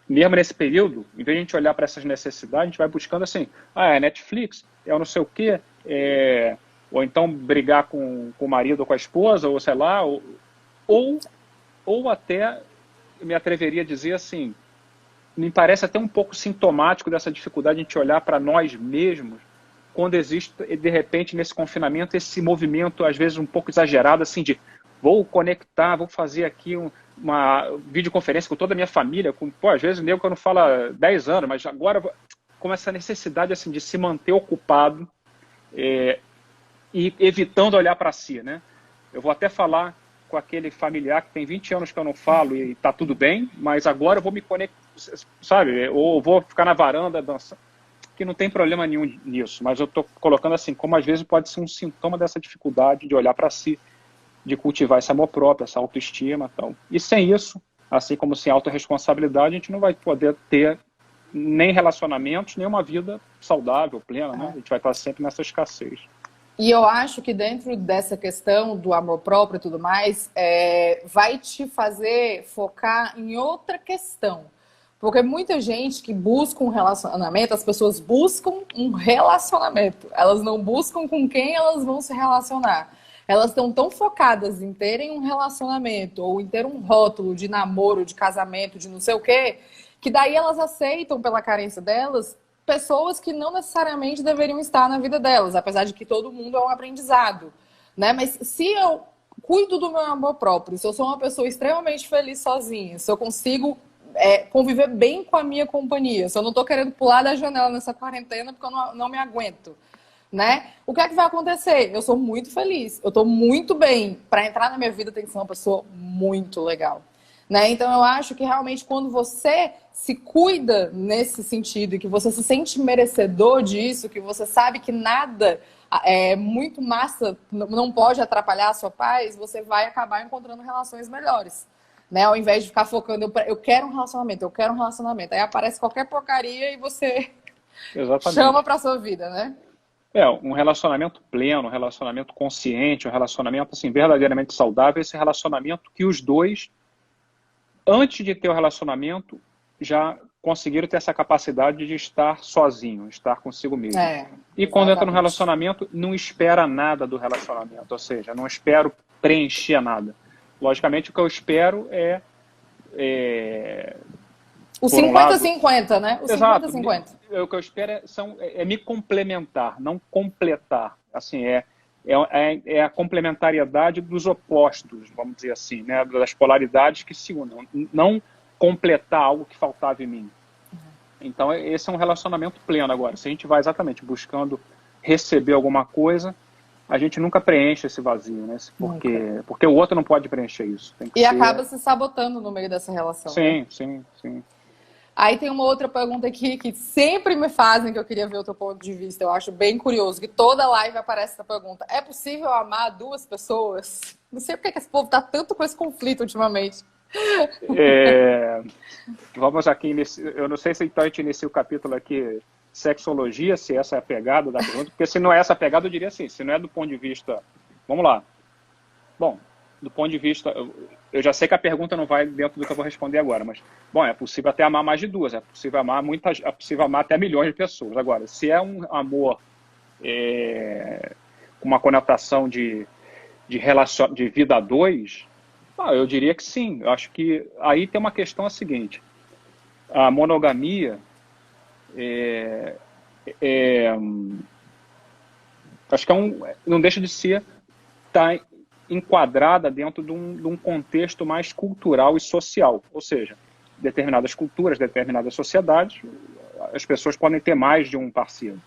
mesmo nesse período, em vez de a gente olhar para essas necessidades, a gente vai buscando assim, é Netflix, é não sei o quê, ou então brigar com o marido ou com a esposa, ou sei lá, ou até, me atreveria a dizer assim, me parece até um pouco sintomático dessa dificuldade de a gente olhar para nós mesmos, quando existe, de repente, nesse confinamento, esse movimento, às vezes, um pouco exagerado, assim, de vou conectar, vou fazer aqui uma videoconferência com toda a minha família, às vezes, nego que eu não falo há 10 anos, mas agora, com essa necessidade, assim, de se manter ocupado e evitando olhar para si, né? Eu vou até falar com aquele familiar que tem 20 anos que eu não falo e está tudo bem, mas agora eu vou me conectar, sabe? Ou vou ficar na varanda dançando, que não tem problema nenhum nisso, mas eu estou colocando assim, como às vezes pode ser um sintoma dessa dificuldade de olhar para si, de cultivar esse amor próprio, essa autoestima. Tal. E sem isso, assim como sem autorresponsabilidade, a gente não vai poder ter nem relacionamentos, nem uma vida saudável, plena, né? A gente vai estar sempre nessa escassez. E eu acho que dentro dessa questão do amor próprio e tudo mais, vai te fazer focar em outra questão. Porque muita gente que busca um relacionamento, as pessoas buscam um relacionamento. Elas não buscam com quem elas vão se relacionar. Elas estão tão focadas em terem um relacionamento ou em ter um rótulo de namoro, de casamento, de não sei o quê, que daí elas aceitam pela carência delas pessoas que não necessariamente deveriam estar na vida delas, apesar de que todo mundo é um aprendizado, né? Mas se eu cuido do meu amor próprio, se eu sou uma pessoa extremamente feliz sozinha, se eu consigo conviver bem com a minha companhia, se eu não tô querendo pular da janela nessa quarentena porque eu não me aguento, né? O que é que vai acontecer? Eu sou muito feliz, eu tô muito bem. Para entrar na minha vida tem que ser uma pessoa muito legal, né? Então eu acho que realmente quando você se cuida nesse sentido e que você se sente merecedor disso, que você sabe que nada muito massa não pode atrapalhar a sua paz, você vai acabar encontrando relações melhores. Né? Ao invés de ficar focando, eu quero um relacionamento, eu quero um relacionamento. Aí aparece qualquer porcaria e você chama pra sua vida, né? Um relacionamento pleno, um relacionamento consciente, um relacionamento assim, verdadeiramente saudável, esse relacionamento que os dois, antes de ter o relacionamento, já conseguiram ter essa capacidade de estar sozinho, estar consigo mesmo. E quando entra no relacionamento, não espera nada do relacionamento, ou seja, não espero preencher nada. Logicamente, o que eu espero o 50-50, né? O 50-50. O que eu espero é me complementar, não completar. Assim, é a complementariedade dos opostos, vamos dizer assim, né? Das polaridades que se unam. Não completar algo que faltava em mim. Então, esse é um relacionamento pleno agora. Se a gente vai exatamente buscando receber alguma coisa, a gente nunca preenche esse vazio, né? Porque o outro não pode preencher isso. Acaba se sabotando no meio dessa relação. Sim, né? sim. Aí tem uma outra pergunta aqui que sempre me fazem, que eu queria ver o teu ponto de vista. Eu acho bem curioso, que toda live aparece essa pergunta. É possível amar duas pessoas? Não sei por que esse povo tá tanto com esse conflito ultimamente. Vamos aqui, eu não sei se então a gente inicia o capítulo aqui, sexologia, se essa é a pegada da pergunta, porque se não é essa a pegada, eu diria assim, se não é do ponto de vista... Vamos lá. Bom, do ponto de vista... Eu já sei que a pergunta não vai dentro do que eu vou responder agora, mas, bom, é possível até amar mais de duas, é possível amar até milhões de pessoas. Agora, se é um amor com uma conotação de vida a dois, eu diria que sim. Eu acho que aí tem uma questão a seguinte, a monogamia acho que não deixa de ser enquadrada dentro de um contexto mais cultural e social, ou seja, determinadas culturas, determinadas sociedades, as pessoas podem ter mais de um parceiro.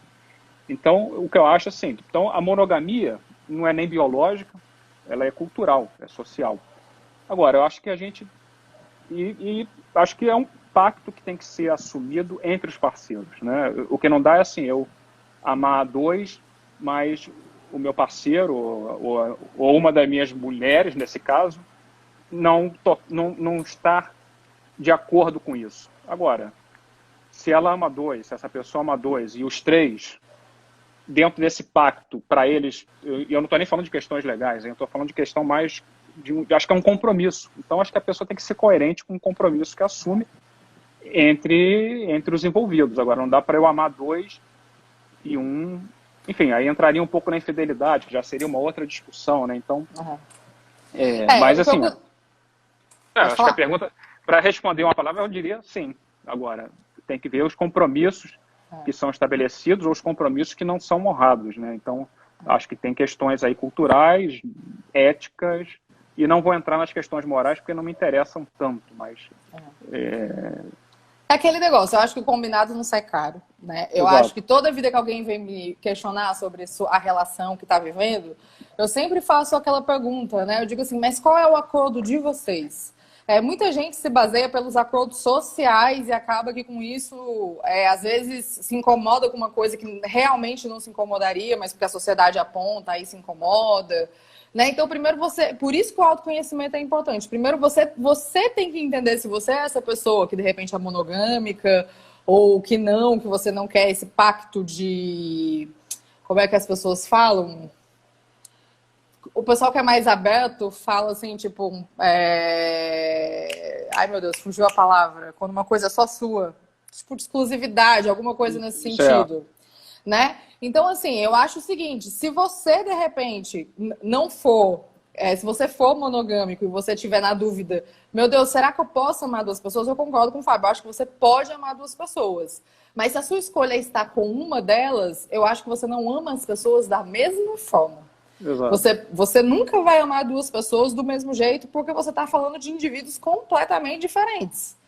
Então, o que eu acho assim, então a monogamia não é nem biológica, ela é cultural, é social. Agora, eu acho que a gente acho que pacto que tem que ser assumido entre os parceiros, né? O que não dá é assim, eu amar dois, mas o meu parceiro ou uma das minhas mulheres, nesse caso, não estar de acordo com isso. Agora, se ela ama dois, se essa pessoa ama dois e os três, dentro desse pacto, para eles, eu não estou nem falando de questões legais, eu estou falando de questão mais, acho que é um compromisso. Então, acho que a pessoa tem que ser coerente com o compromisso que assume entre os envolvidos. Agora, não dá para eu amar dois e um... Enfim, aí entraria um pouco na infidelidade, que já seria uma outra discussão, né? Então, mas assim... acho que a pergunta, para responder uma palavra, eu diria sim. Agora, tem que ver os compromissos que são estabelecidos ou os compromissos que não são honrados, né? Então, acho que tem questões aí culturais, éticas, e não vou entrar nas questões morais porque não me interessam tanto, mas... É aquele negócio, eu acho que o combinado não sai caro, né? Eu Exato. acho que toda vida que alguém vem me questionar sobre a relação que está vivendo, eu sempre faço aquela pergunta, né? Eu digo assim, mas qual é o acordo de vocês? Muita gente se baseia pelos acordos sociais e acaba que com isso, às vezes, se incomoda com uma coisa que realmente não se incomodaria, mas porque a sociedade aponta, aí se incomoda. Né? Então, primeiro por isso que o autoconhecimento é importante. Primeiro, você tem que entender se você é essa pessoa que de repente é monogâmica ou que você não quer esse pacto de... Como é que as pessoas falam? O pessoal que é mais aberto fala assim, tipo... Ai, meu Deus, fugiu a palavra. Quando uma coisa é só sua. Tipo, de exclusividade, alguma coisa nesse sentido. Né? Então, assim, eu acho o seguinte, se você, de repente, não for, se você for monogâmico e você tiver na dúvida, meu Deus, será que eu posso amar duas pessoas? Eu concordo com o Fábio, eu acho que você pode amar duas pessoas. Mas se a sua escolha está com uma delas, eu acho que você não ama as pessoas da mesma forma. Exato. Você nunca vai amar duas pessoas do mesmo jeito, porque você está falando de indivíduos completamente diferentes.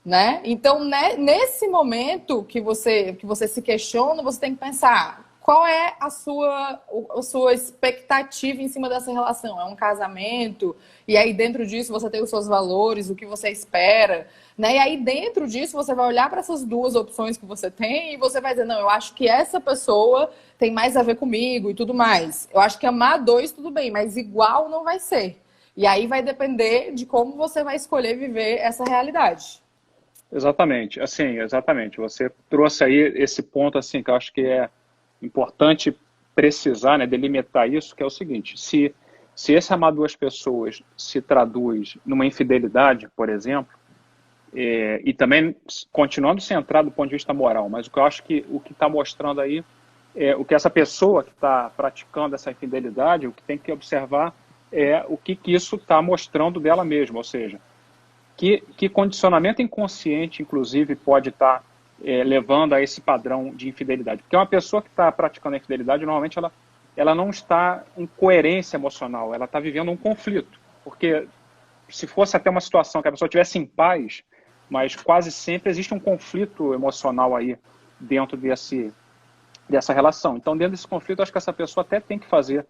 Né? Então, né, nesse momento que você se questiona, você tem que pensar qual é a sua expectativa em cima dessa relação. É um casamento? E aí dentro disso você tem os seus valores, o que você espera. Né? E aí dentro disso você vai olhar para essas duas opções que você tem e você vai dizer, não, eu acho que essa pessoa tem mais a ver comigo e tudo mais. Eu acho que amar dois tudo bem, mas igual não vai ser. E aí vai depender de como você vai escolher viver essa realidade. Exatamente, assim, exatamente. Você trouxe aí esse ponto, assim, que eu acho que é importante precisar, né, delimitar isso, que é o seguinte, se esse amar duas pessoas se traduz numa infidelidade, por exemplo, e também continuando centrado do ponto de vista moral, mas o que eu acho que o que está mostrando aí é o que essa pessoa que está praticando essa infidelidade, o que tem que observar é o que isso está mostrando dela mesma, ou seja, que condicionamento inconsciente, inclusive, pode estar levando a esse padrão de infidelidade. Porque uma pessoa que está praticando a infidelidade, normalmente, ela não está em coerência emocional, ela está vivendo um conflito. Porque se fosse até uma situação que a pessoa estivesse em paz, mas quase sempre existe um conflito emocional aí dentro dessa relação. Então, dentro desse conflito, acho que essa pessoa até tem que fazer,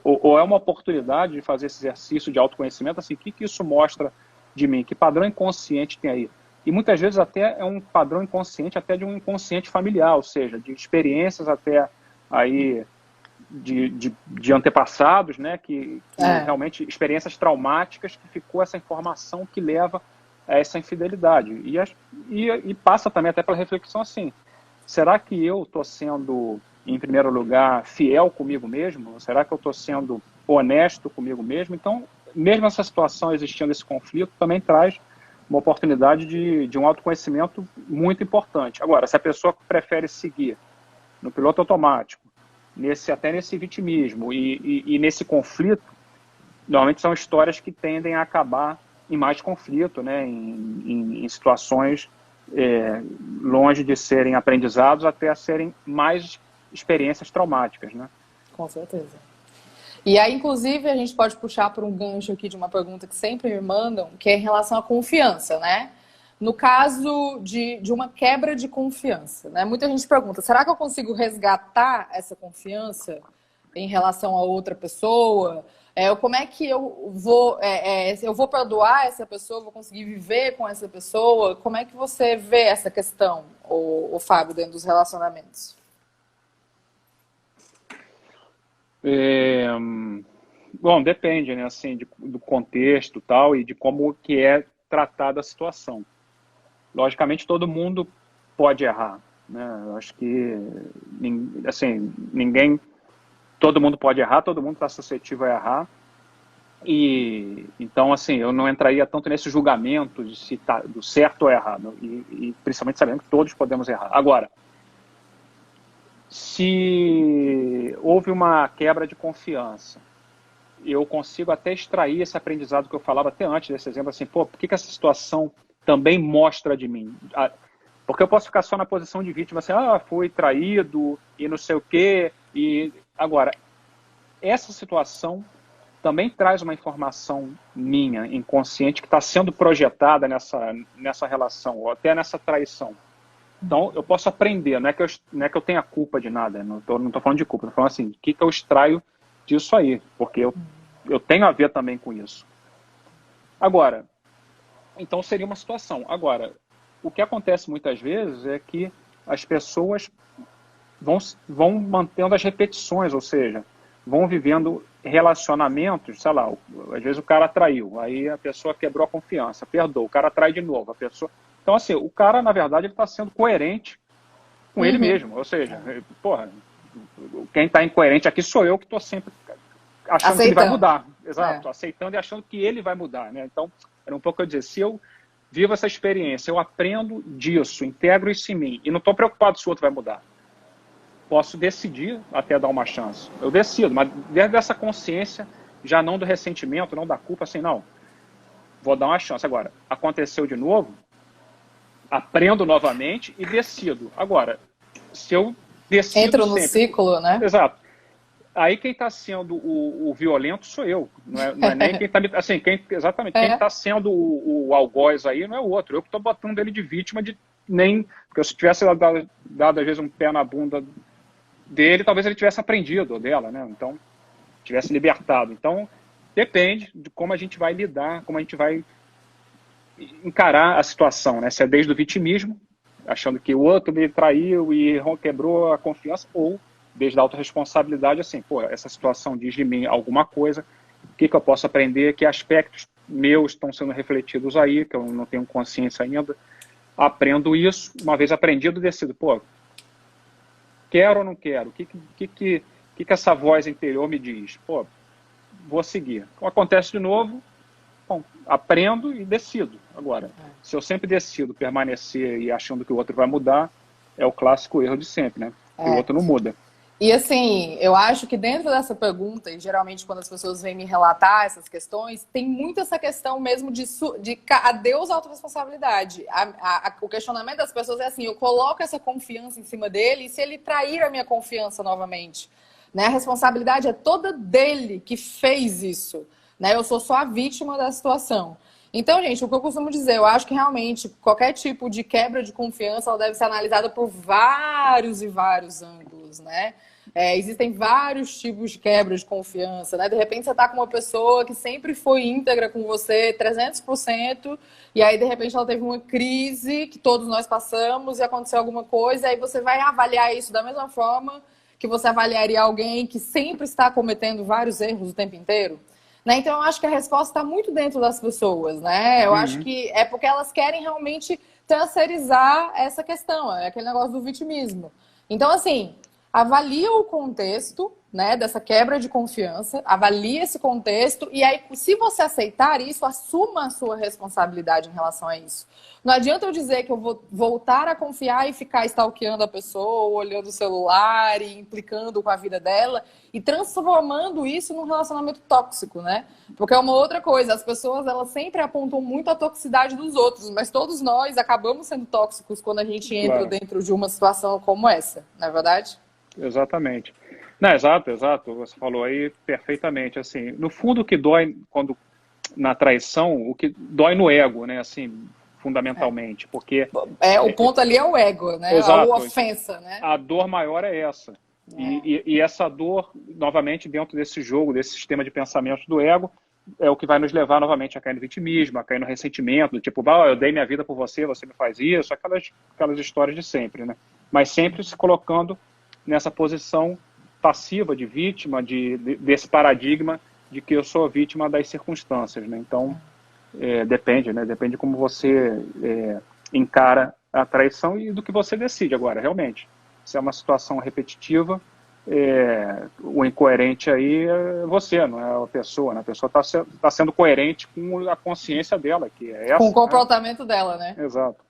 ou é uma oportunidade de fazer esse exercício de autoconhecimento, assim, o que isso mostra de mim, que padrão inconsciente tem aí. E muitas vezes até é um padrão inconsciente, até de um inconsciente familiar, ou seja, de experiências até aí de antepassados, né, que realmente, experiências traumáticas, que ficou essa informação que leva a essa infidelidade. E passa também até pela reflexão assim, será que eu estou sendo, em primeiro lugar, fiel comigo mesmo? Será que eu estou sendo honesto comigo mesmo? Então, mesmo essa situação existindo, esse conflito, também traz uma oportunidade de um autoconhecimento muito importante. Agora, se a pessoa prefere seguir no piloto automático, até nesse vitimismo e nesse conflito, normalmente são histórias que tendem a acabar em mais conflito, né? em situações longe de serem aprendizados, até a serem mais experiências traumáticas. Né? Com certeza. E aí, inclusive, a gente pode puxar por um gancho aqui de uma pergunta que sempre me mandam, que é em relação à confiança, né? No caso de uma quebra de confiança, né? Muita gente pergunta, será que eu consigo resgatar essa confiança em relação a outra pessoa? Como é que eu vou perdoar essa pessoa, vou conseguir viver com essa pessoa? Como é que você vê essa questão, o Fábio, dentro dos relacionamentos? Bom, depende, né, assim, do contexto e tal, e de como que é tratada a situação. Logicamente, todo mundo pode errar, né? Eu acho que, assim, todo mundo pode errar, todo mundo está suscetível a errar. E então, assim, eu não entraria tanto nesse julgamento de se tá do certo ou errado, e principalmente sabendo que todos podemos errar. Agora, se houve uma quebra de confiança, eu consigo até extrair esse aprendizado que eu falava até antes desse exemplo, assim, pô, por que essa situação também mostra de mim? Porque eu posso ficar só na posição de vítima, assim, fui traído e não sei o quê. E agora, essa situação também traz uma informação minha, inconsciente, que está sendo projetada nessa relação, ou até nessa traição. Então, eu posso aprender, não é que eu tenha culpa de nada, não tô falando de culpa, estou falando assim, o que eu extraio disso aí, porque eu tenho a ver também com isso. Agora, então seria uma situação. Agora, o que acontece muitas vezes é que as pessoas vão mantendo as repetições, ou seja, vão vivendo relacionamentos, sei lá, às vezes o cara traiu, aí a pessoa quebrou a confiança, perdoa, o cara trai de novo, a pessoa... Então, assim, o cara, na verdade, ele está sendo coerente com ele mesmo, ou seja, porra, quem está incoerente aqui sou eu que estou sempre achando que ele vai mudar, exato, aceitando e achando que ele vai mudar, né? Então, era um pouco eu dizer, se eu vivo essa experiência, eu aprendo disso, integro isso em mim, e não estou preocupado se o outro vai mudar. Posso decidir até dar uma chance. Eu decido, mas dentro dessa consciência, já não do ressentimento, não da culpa, assim, não. Vou dar uma chance. Agora, aconteceu de novo, aprendo novamente e decido. Agora, se eu decido entro no ciclo, né? Exato. Aí quem está sendo o violento sou eu. Não é nem quem está... Assim, exatamente. Quem está sendo o algoz aí não é o outro. Eu que estou botando ele de vítima de nem... Porque se eu tivesse dado, às vezes, um pé na bunda dele, talvez ele tivesse aprendido, ou dela, né? Então, tivesse libertado. Então, depende de como a gente vai lidar, como a gente vai encarar a situação, né? Se é desde o vitimismo, achando que o outro me traiu e quebrou a confiança, ou desde a autorresponsabilidade, assim, pô, essa situação diz de mim alguma coisa, o que eu posso aprender, que aspectos meus estão sendo refletidos aí, que eu não tenho consciência ainda, aprendo isso, uma vez aprendido, decido, pô, quero ou não quero? O que essa voz interior me diz? Pô, vou seguir. Acontece de novo, bom, aprendo e decido. Agora, se eu sempre decido permanecer e achando que o outro vai mudar, é o clássico erro de sempre, né? Que o outro não muda. E assim, eu acho que dentro dessa pergunta, e geralmente quando as pessoas vêm me relatar essas questões, tem muito essa questão mesmo de adeus à autorresponsabilidade. O questionamento das pessoas é assim, eu coloco essa confiança em cima dele, e se ele trair a minha confiança novamente? Né? A responsabilidade é toda dele que fez isso. Né? Eu sou só a vítima da situação. Então, gente, o que eu costumo dizer, eu acho que realmente qualquer tipo de quebra de confiança ela deve ser analisada por vários e vários ângulos, né? Existem vários tipos de quebra de confiança, né? De repente você está com uma pessoa que sempre foi íntegra com você 300%, e aí de repente ela teve uma crise que todos nós passamos e aconteceu alguma coisa, aí você vai avaliar isso da mesma forma que você avaliaria alguém que sempre está cometendo vários erros o tempo inteiro. Né? Então, eu acho que a resposta está muito dentro das pessoas, né? Eu acho que é porque elas querem realmente terceirizar essa questão, é aquele negócio do vitimismo. Então, assim, avalia o contexto, né, dessa quebra de confiança, avalia esse contexto e aí, se você aceitar isso, assuma a sua responsabilidade em relação a isso. Não adianta eu dizer que eu vou voltar a confiar e ficar stalkeando a pessoa, olhando o celular e implicando com a vida dela e transformando isso num relacionamento tóxico, né? Porque é uma outra coisa, as pessoas elas sempre apontam muito a toxicidade dos outros, mas todos nós acabamos sendo tóxicos quando a gente entra dentro de uma situação como essa, não é verdade? Exatamente. Não, exato. Você falou aí perfeitamente. Assim, no fundo, o que dói na traição, o que dói no ego, né? Assim, fundamentalmente, porque o ponto ali é o ego, né? Exato. A ofensa, né? A dor maior é essa. E essa dor, novamente, dentro desse jogo, desse sistema de pensamento do ego, é o que vai nos levar novamente a cair no vitimismo, a cair no ressentimento, do tipo, eu dei minha vida por você, você me faz isso, aquelas histórias de sempre, né? Mas sempre se colocando nessa posição passiva de vítima, desse paradigma de que eu sou vítima das circunstâncias, né? Então, depende, né? Depende de como você encara a traição e do que você decide agora, realmente. Se é uma situação repetitiva, o incoerente aí é você, não é a pessoa, né? A pessoa está sendo coerente com a consciência dela, que é essa. Com o comportamento dela, né? Exato.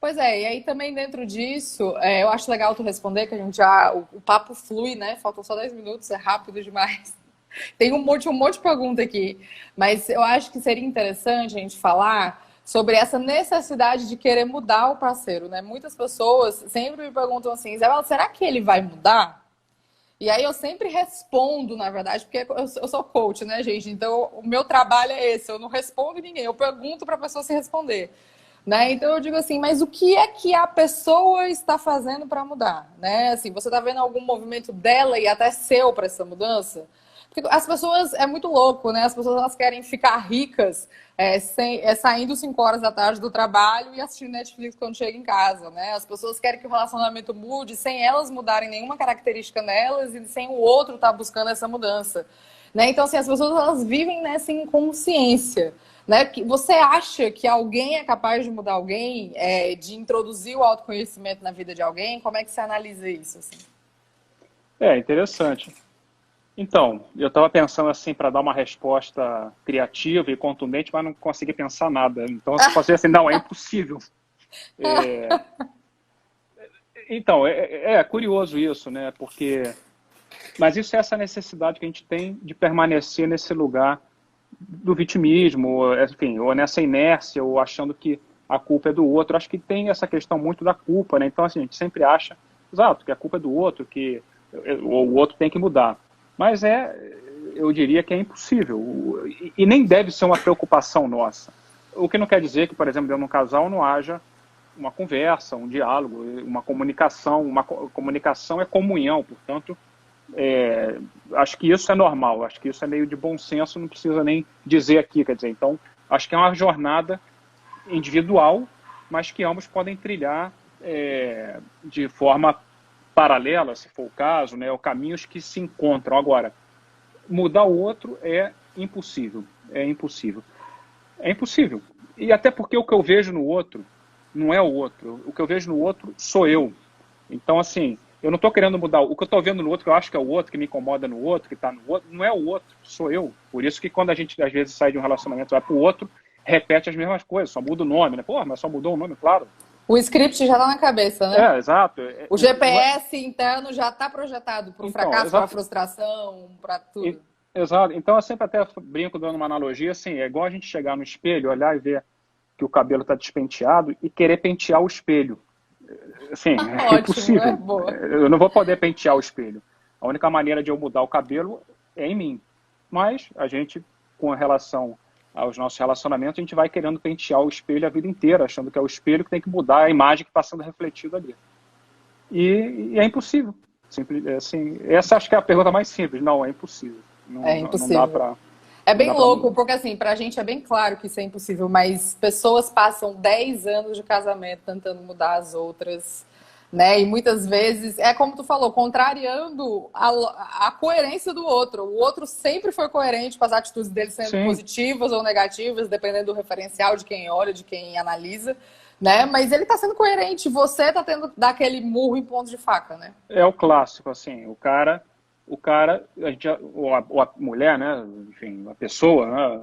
Pois é, e aí também dentro disso, eu acho legal tu responder, que a gente o papo flui, né? Faltam só 10 minutos, é rápido demais. Tem um monte de pergunta aqui, mas eu acho que seria interessante a gente falar sobre essa necessidade de querer mudar o parceiro, né? Muitas pessoas sempre me perguntam assim, Isabela, será que ele vai mudar? E aí eu sempre respondo, na verdade, porque eu sou coach, né, gente? Então o meu trabalho é esse, eu não respondo ninguém, eu pergunto para a pessoa se responder. Né? Então eu digo assim, mas o que é que a pessoa está fazendo para mudar? Né? Assim, você está vendo algum movimento dela e até seu para essa mudança? Porque as pessoas, é muito louco, né? As pessoas elas querem ficar ricas saindo 5 horas da tarde do trabalho e assistindo Netflix quando chega em casa, né? As pessoas querem que o relacionamento mude sem elas mudarem nenhuma característica nelas e sem o outro estar buscando essa mudança. Né? Então, assim, as pessoas elas vivem nessa inconsciência. Né? Você acha que alguém é capaz de mudar alguém, de introduzir o autoconhecimento na vida de alguém? Como é que você analisa isso? Assim? Interessante. Então, eu estava pensando assim para dar uma resposta criativa e contundente, mas não consegui pensar nada. Então, eu posso dizer assim, não, é impossível. Então, é curioso isso, né? Mas isso é essa necessidade que a gente tem de permanecer nesse lugar do vitimismo, enfim, ou nessa inércia, ou achando que a culpa é do outro. Acho que tem essa questão muito da culpa, né? Então, assim, a gente sempre acha, exato, que a culpa é do outro, que o outro tem que mudar. Mas eu diria que é impossível. E nem deve ser uma preocupação nossa. O que não quer dizer que, por exemplo, dentro de um casal não haja uma conversa, um diálogo, uma comunicação. Uma comunicação é comunhão, portanto, acho que isso é normal, acho que isso é meio de bom senso, não precisa nem dizer aqui, quer dizer, então, acho que é uma jornada individual, mas que ambos podem trilhar de forma paralela, se for o caso, né, ou caminhos que se encontram. Agora, mudar o outro é impossível, é impossível. É impossível. E até porque o que eu vejo no outro não é o outro, o que eu vejo no outro sou eu. Então, assim, eu não estou querendo mudar. O que eu estou vendo no outro, que eu acho que é o outro, que me incomoda no outro, que está no outro, não é o outro, sou eu. Por isso que quando a gente, às vezes, sai de um relacionamento e vai para o outro, repete as mesmas coisas, só muda o nome, né? Pô, mas só mudou o nome, claro. O script já está na cabeça, né? Exato. O GPS interno já está projetado para o fracasso, para a frustração, para tudo. Exato. Então, eu sempre até brinco dando uma analogia, assim, é igual a gente chegar no espelho, olhar e ver que o cabelo está despenteado e querer pentear o espelho. Assim, é impossível. Eu não vou poder pentear o espelho. A única maneira de eu mudar o cabelo é em mim. Mas a gente, com relação aos nossos relacionamentos, a gente vai querendo pentear o espelho a vida inteira, achando que é o espelho que tem que mudar a imagem que está sendo refletida ali. E é impossível. Simples, assim, essa acho que é a pergunta mais simples. Não, é impossível. É impossível. Não dá pra, é bem louco, porque assim, pra gente é bem claro que isso é impossível, mas pessoas passam 10 anos de casamento tentando mudar as outras, né? E muitas vezes, é como tu falou, contrariando a coerência do outro. O outro sempre foi coerente com as atitudes dele sendo positivas ou negativas, dependendo do referencial de quem olha, de quem analisa, né? Mas ele tá sendo coerente, você tá tendo que dar aquele murro em ponto de faca, né? É o clássico, assim, o cara, ou a mulher, né, enfim, a pessoa, né,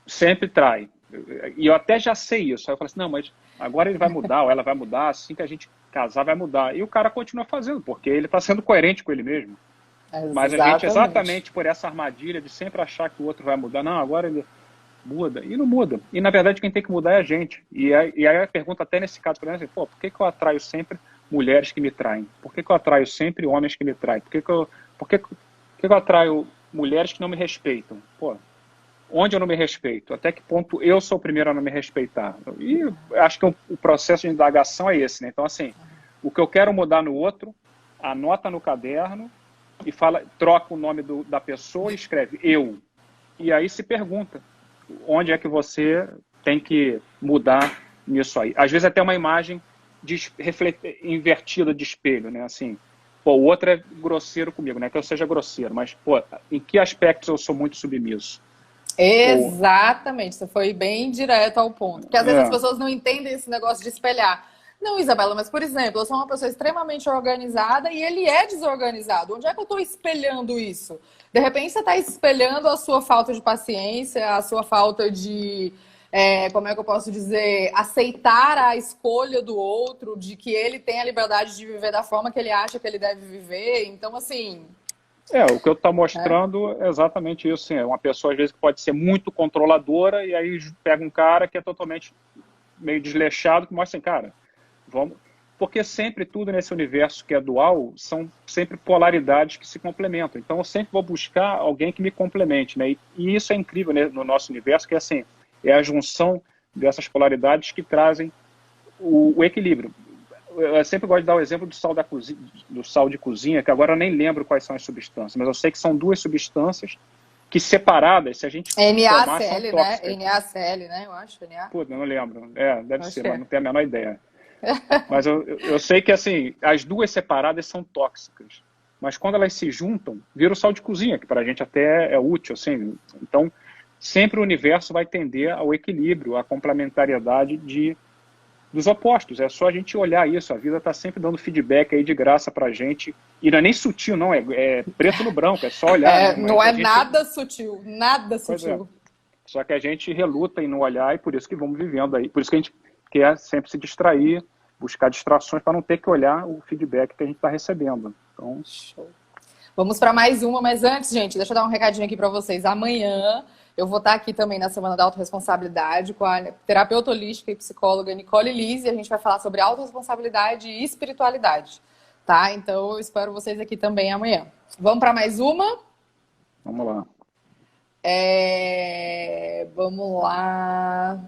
sempre trai. E eu até já sei isso. Aí eu falo assim, não, mas agora ele vai mudar, ou ela vai mudar, assim que a gente casar vai mudar. E o cara continua fazendo, porque ele está sendo coerente com ele mesmo. Mas a gente, exatamente por essa armadilha de sempre achar que o outro vai mudar, não, agora ele muda, e não muda. E na verdade quem tem que mudar é a gente. E aí a pergunta até nesse caso, por exemplo, assim, por que eu atraio sempre mulheres que me traem? Por que eu atraio sempre homens que me traem? Por que eu atraio mulheres que não me respeitam? Pô, onde eu não me respeito? Até que ponto eu sou o primeiro a não me respeitar? E acho que o processo de indagação é esse, né? Então, assim, o que eu quero mudar no outro, anota no caderno e troca o nome da pessoa e escreve eu. E aí se pergunta onde é que você tem que mudar nisso aí. Às vezes até uma imagem invertida de espelho, né? Assim, pô, o outro é grosseiro comigo, não é que eu seja grosseiro, mas, pô, em que aspectos eu sou muito submisso? Exatamente, você foi bem direto ao ponto. Porque às vezes as pessoas não entendem esse negócio de espelhar. Não, Isabela, mas, por exemplo, eu sou uma pessoa extremamente organizada e ele é desorganizado. Onde é que eu estou espelhando isso? De repente, você está espelhando a sua falta de paciência, a sua falta de, como é que eu posso dizer, aceitar a escolha do outro, de que ele tem a liberdade de viver da forma que ele acha que ele deve viver. Então, assim... o que eu estou mostrando é exatamente isso. Sim. É uma pessoa, às vezes, que pode ser muito controladora e aí pega um cara que é totalmente meio desleixado, que mostra assim, cara, vamos... Porque sempre tudo nesse universo que é dual são sempre polaridades que se complementam. Então, eu sempre vou buscar alguém que me complemente, né? E isso é incrível, né, no nosso universo, que é assim, é a junção dessas polaridades que trazem o equilíbrio. Eu sempre gosto de dar o exemplo do sal de cozinha, que agora eu nem lembro quais são as substâncias, mas eu sei que são duas substâncias que separadas, se a gente tomar, são tóxicas. né? NaCl, né? Eu acho, Na. Pô, eu não lembro. Deve ser, mas não tenho a menor ideia. Mas eu sei que, assim, as duas separadas são tóxicas. Mas quando elas se juntam, vira o sal de cozinha, que para a gente até é útil, assim. Então, sempre o universo vai tender ao equilíbrio, à complementariedade dos opostos. É só a gente olhar isso. A vida está sempre dando feedback aí de graça para a gente. E não é nem sutil, não. É preto no branco. É só olhar. Né? Não é nada sutil. Nada sutil. Só que a gente reluta em não olhar e por isso que vamos vivendo aí. Por isso que a gente quer sempre se distrair, buscar distrações para não ter que olhar o feedback que a gente está recebendo. Então... Show. Vamos para mais uma, mas antes, gente, deixa eu dar um recadinho aqui para vocês. Amanhã eu vou estar aqui também na Semana da Autorresponsabilidade com a terapeuta holística e psicóloga Nicole Lise, e a gente vai falar sobre autorresponsabilidade e espiritualidade, tá? Então eu espero vocês aqui também amanhã. Vamos para mais uma? Vamos lá. Vamos lá.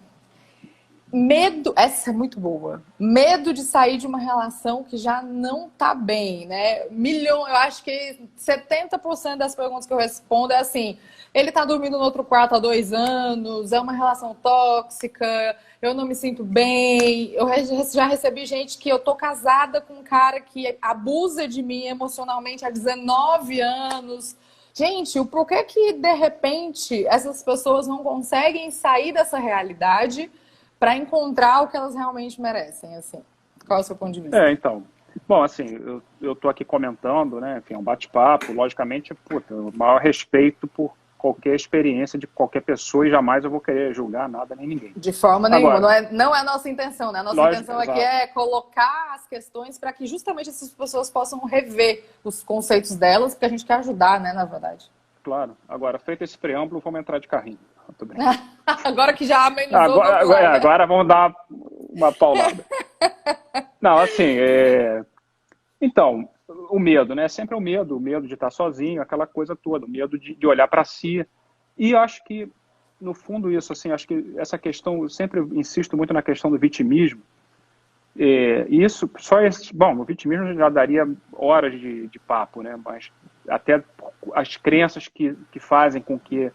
Medo, essa é muito boa. Medo de sair de uma relação que já não tá bem, né? Eu acho que 70% das perguntas que eu respondo é assim: ele tá dormindo no outro quarto há 2 anos, é uma relação tóxica, eu não me sinto bem. Eu já recebi gente que eu tô casada com um cara que abusa de mim emocionalmente há 19 anos. Gente, o porquê que, de repente, essas pessoas não conseguem sair dessa realidade para encontrar o que elas realmente merecem, assim? Qual é o seu ponto de vista? Então, bom, assim, eu tô aqui comentando, né, enfim, um bate-papo, logicamente, o maior respeito por qualquer experiência de qualquer pessoa e jamais eu vou querer julgar nada nem ninguém. De forma nenhuma, não é a nossa intenção, né? A nossa intenção aqui é colocar as questões para que justamente essas pessoas possam rever os conceitos delas, porque a gente quer ajudar, né, na verdade. Claro. Agora, feito esse preâmbulo, vamos entrar de carrinho. Muito bem. Agora que já amenizou. Agora vamos dar uma paulada. Não, assim, então, o medo, né? Sempre o medo de estar sozinho, aquela coisa toda, o medo de olhar para si. E eu acho que, no fundo, isso, assim, acho que essa questão, eu sempre insisto muito na questão do vitimismo. Isso, bom, o vitimismo já daria horas de papo, né? Mas até as crenças que fazem com que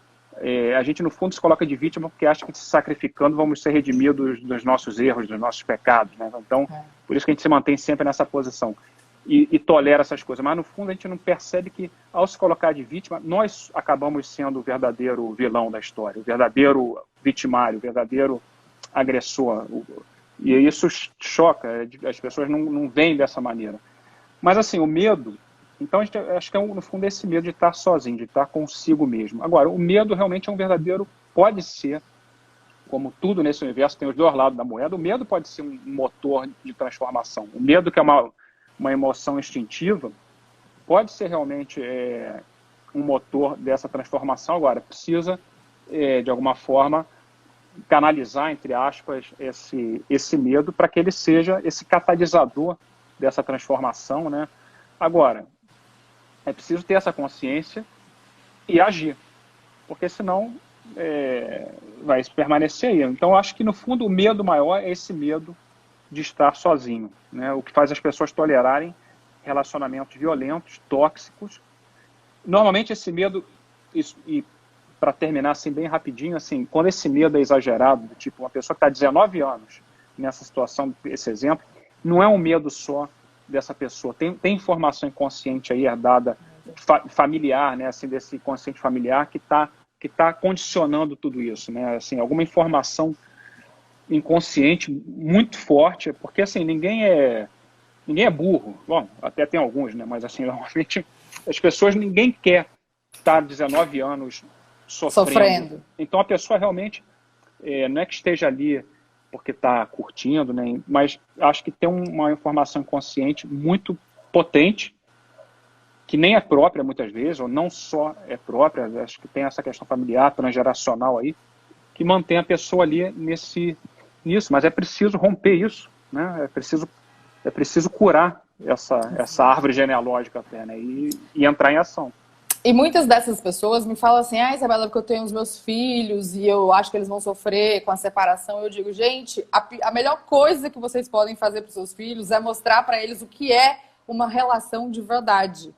a gente, no fundo, se coloca de vítima porque acha que se sacrificando vamos ser redimidos dos nossos erros, dos nossos pecados, né? Então, por isso que a gente se mantém sempre nessa posição e tolera essas coisas. Mas, no fundo, a gente não percebe que, ao se colocar de vítima, nós acabamos sendo o verdadeiro vilão da história, o verdadeiro vitimário, o verdadeiro agressor. E isso choca, as pessoas não veem dessa maneira. Mas, assim, o medo... Então, acho que no fundo, é esse medo de estar sozinho, de estar consigo mesmo. Agora, o medo realmente é um verdadeiro... Pode ser, como tudo nesse universo tem os dois lados da moeda, o medo pode ser um motor de transformação. O medo, que é uma emoção instintiva, pode ser realmente um motor dessa transformação. Agora, precisa, de alguma forma, canalizar, entre aspas, esse medo para que ele seja esse catalisador dessa transformação, né? Agora, é preciso ter essa consciência e agir, porque senão vai permanecer aí. Então, eu acho que, no fundo, o medo maior é esse medo de estar sozinho, né? O que faz as pessoas tolerarem relacionamentos violentos, tóxicos. Normalmente esse medo, e para terminar assim bem rapidinho, assim, quando esse medo é exagerado, tipo uma pessoa que está 19 anos nessa situação, esse exemplo, não é um medo só dessa pessoa, tem informação inconsciente aí herdada, familiar, né, assim, desse inconsciente familiar que tá condicionando tudo isso, né, assim, alguma informação inconsciente muito forte, porque assim, ninguém é burro, bom, até tem alguns, né, mas assim, normalmente as pessoas, ninguém quer estar 19 anos sofrendo. Então a pessoa realmente não é que esteja ali porque está curtindo, né, mas acho que tem uma informação inconsciente muito potente, que nem é própria muitas vezes, ou não só é própria, acho que tem essa questão familiar, transgeracional aí, que mantém a pessoa ali nisso, mas é preciso romper isso, né? É preciso curar essa árvore genealógica até, né? E entrar em ação. E muitas dessas pessoas me falam assim, Isabela, porque eu tenho os meus filhos e eu acho que eles vão sofrer com a separação. Eu digo, gente, a melhor coisa que vocês podem fazer para os seus filhos é mostrar para eles o que é uma relação de verdade.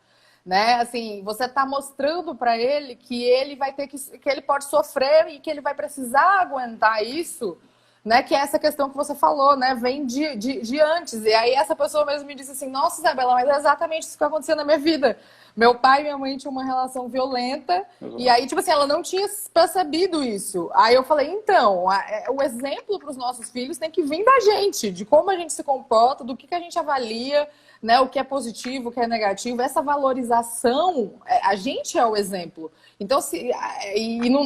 Né? Assim, você está mostrando para ele que ele vai ter que ele pode sofrer e que ele vai precisar aguentar isso, né? Que é essa questão que você falou, né? Vem de antes. E aí essa pessoa mesmo me disse assim, nossa, Isabela, mas é exatamente isso que aconteceu na minha vida. Meu pai e minha mãe tinham uma relação violenta. Exato. E aí, tipo assim, ela não tinha percebido isso. Aí eu falei, então, o exemplo para os nossos filhos tem que vir da gente, de como a gente se comporta, do que a gente avalia, né, o que é positivo, o que é negativo. Essa valorização, a gente é o exemplo. Então,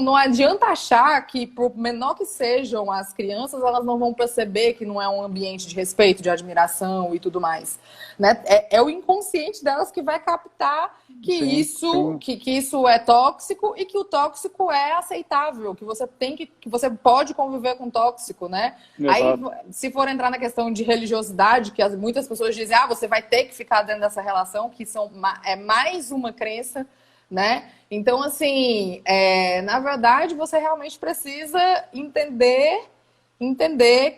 não adianta achar que, por menor que sejam as crianças, elas não vão perceber que não é um ambiente de respeito, de admiração e tudo mais. Né? É o inconsciente delas que vai captar que, sim. Que isso é tóxico e que o tóxico é aceitável, que você pode conviver com tóxico, né? Exato. Aí, se for entrar na questão de religiosidade, que muitas pessoas dizem, você vai ter que ficar dentro dessa relação, que é mais uma crença, né? Então, assim, na verdade, você realmente precisa entender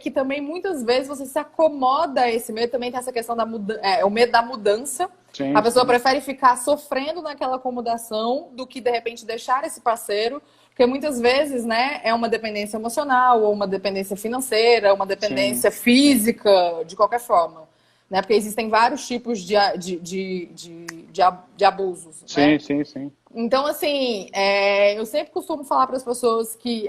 que também muitas vezes você se acomoda a esse medo. Também tem essa questão o medo da mudança. Sim, a pessoa prefere ficar sofrendo naquela acomodação do que, de repente, deixar esse parceiro. Porque muitas vezes, né, é uma dependência emocional, ou uma dependência financeira, uma dependência física, de qualquer forma. Né? Porque existem vários tipos de abusos. Sim, né? sim. Então, assim, eu sempre costumo falar para as pessoas que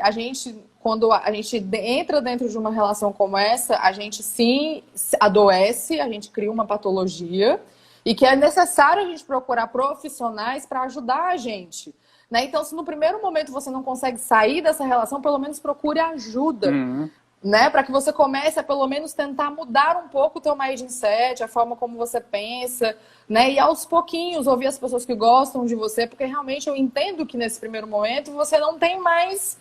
quando a gente entra dentro de uma relação como essa, a gente sim adoece, a gente cria uma patologia e que é necessário a gente procurar profissionais para ajudar a gente. Né? Então, se no primeiro momento você não consegue sair dessa relação, pelo menos procure ajuda. Uhum. Né? Para que você comece a, pelo menos, tentar mudar um pouco o teu mindset, a forma como você pensa, né? E aos pouquinhos ouvir as pessoas que gostam de você, porque realmente eu entendo que nesse primeiro momento você não tem mais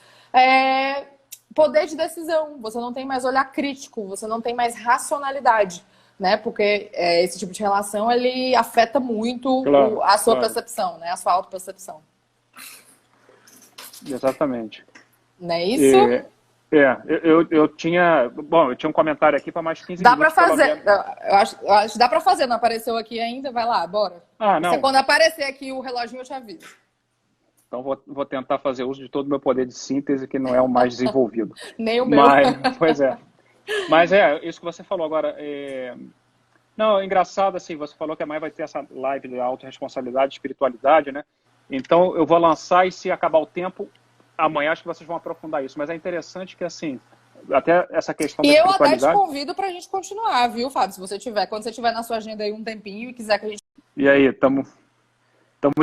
poder de decisão, você não tem mais olhar crítico, você não tem mais racionalidade, né? Porque esse tipo de relação, ele afeta muito a sua percepção, né? A sua autopercepção. Exatamente. Não é isso? Eu tinha um comentário aqui para mais 15 minutos. Dá para fazer. Eu acho que dá para fazer. Não apareceu aqui ainda? Vai lá, bora. Não. Quando aparecer aqui o reloginho, eu te aviso. Então vou tentar fazer uso de todo o meu poder de síntese, que não é o mais desenvolvido. Nem o meu. Pois é. Mas isso que você falou agora. Não, é engraçado, assim, você falou que amanhã vai ter essa live de autorresponsabilidade, espiritualidade, né? Então eu vou lançar e se acabar o tempo, amanhã acho que vocês vão aprofundar isso. Mas é interessante que, assim, até essa questão da espiritualidade... E eu até te convido para a gente continuar, viu, Fábio? Se você tiver, quando você tiver na sua agenda aí um tempinho e quiser que a gente... E aí, tamo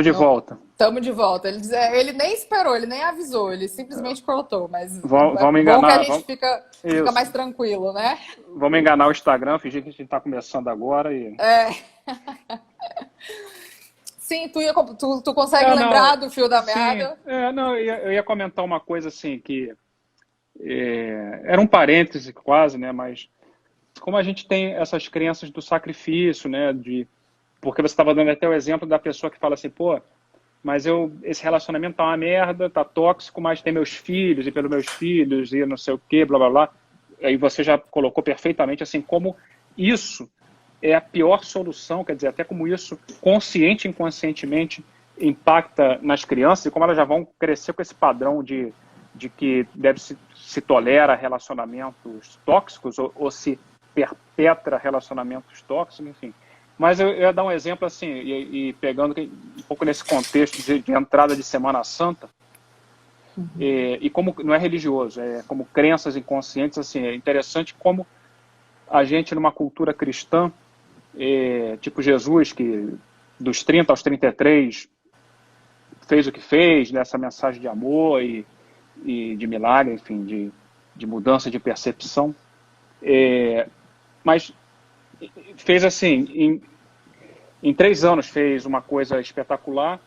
de volta. Tamo de volta. Ele nem esperou, ele nem avisou, ele simplesmente cortou, mas vamos enganar, bom que a gente fica mais tranquilo, né? Vamos enganar o Instagram, fingir que a gente está começando agora e... Sim, tu consegue lembrar do fio da meada? Eu ia comentar uma coisa assim, que era um parêntese quase, né? Mas como a gente tem essas crenças do sacrifício, né? Porque você estava dando até o exemplo da pessoa que fala assim, mas esse relacionamento tá uma merda, tá tóxico, mas tem meus filhos, e pelos meus filhos, e não sei o quê, blá, blá, blá. aí você já colocou perfeitamente, assim, como isso é a pior solução, quer dizer, até como isso, consciente e inconscientemente, impacta nas crianças, e como elas já vão crescer com esse padrão de que se tolera relacionamentos tóxicos, ou se perpetra relacionamentos tóxicos, enfim. Mas eu ia dar um exemplo, assim, e pegando um pouco nesse contexto de entrada de Semana Santa, e como não é religioso, é como crenças inconscientes, assim, é interessante como a gente, numa cultura cristã, tipo Jesus, que dos 30 aos 33 fez o que fez, nessa mensagem de amor e de milagre, enfim, de mudança de percepção, mas fez assim, em 3 anos fez uma coisa espetacular,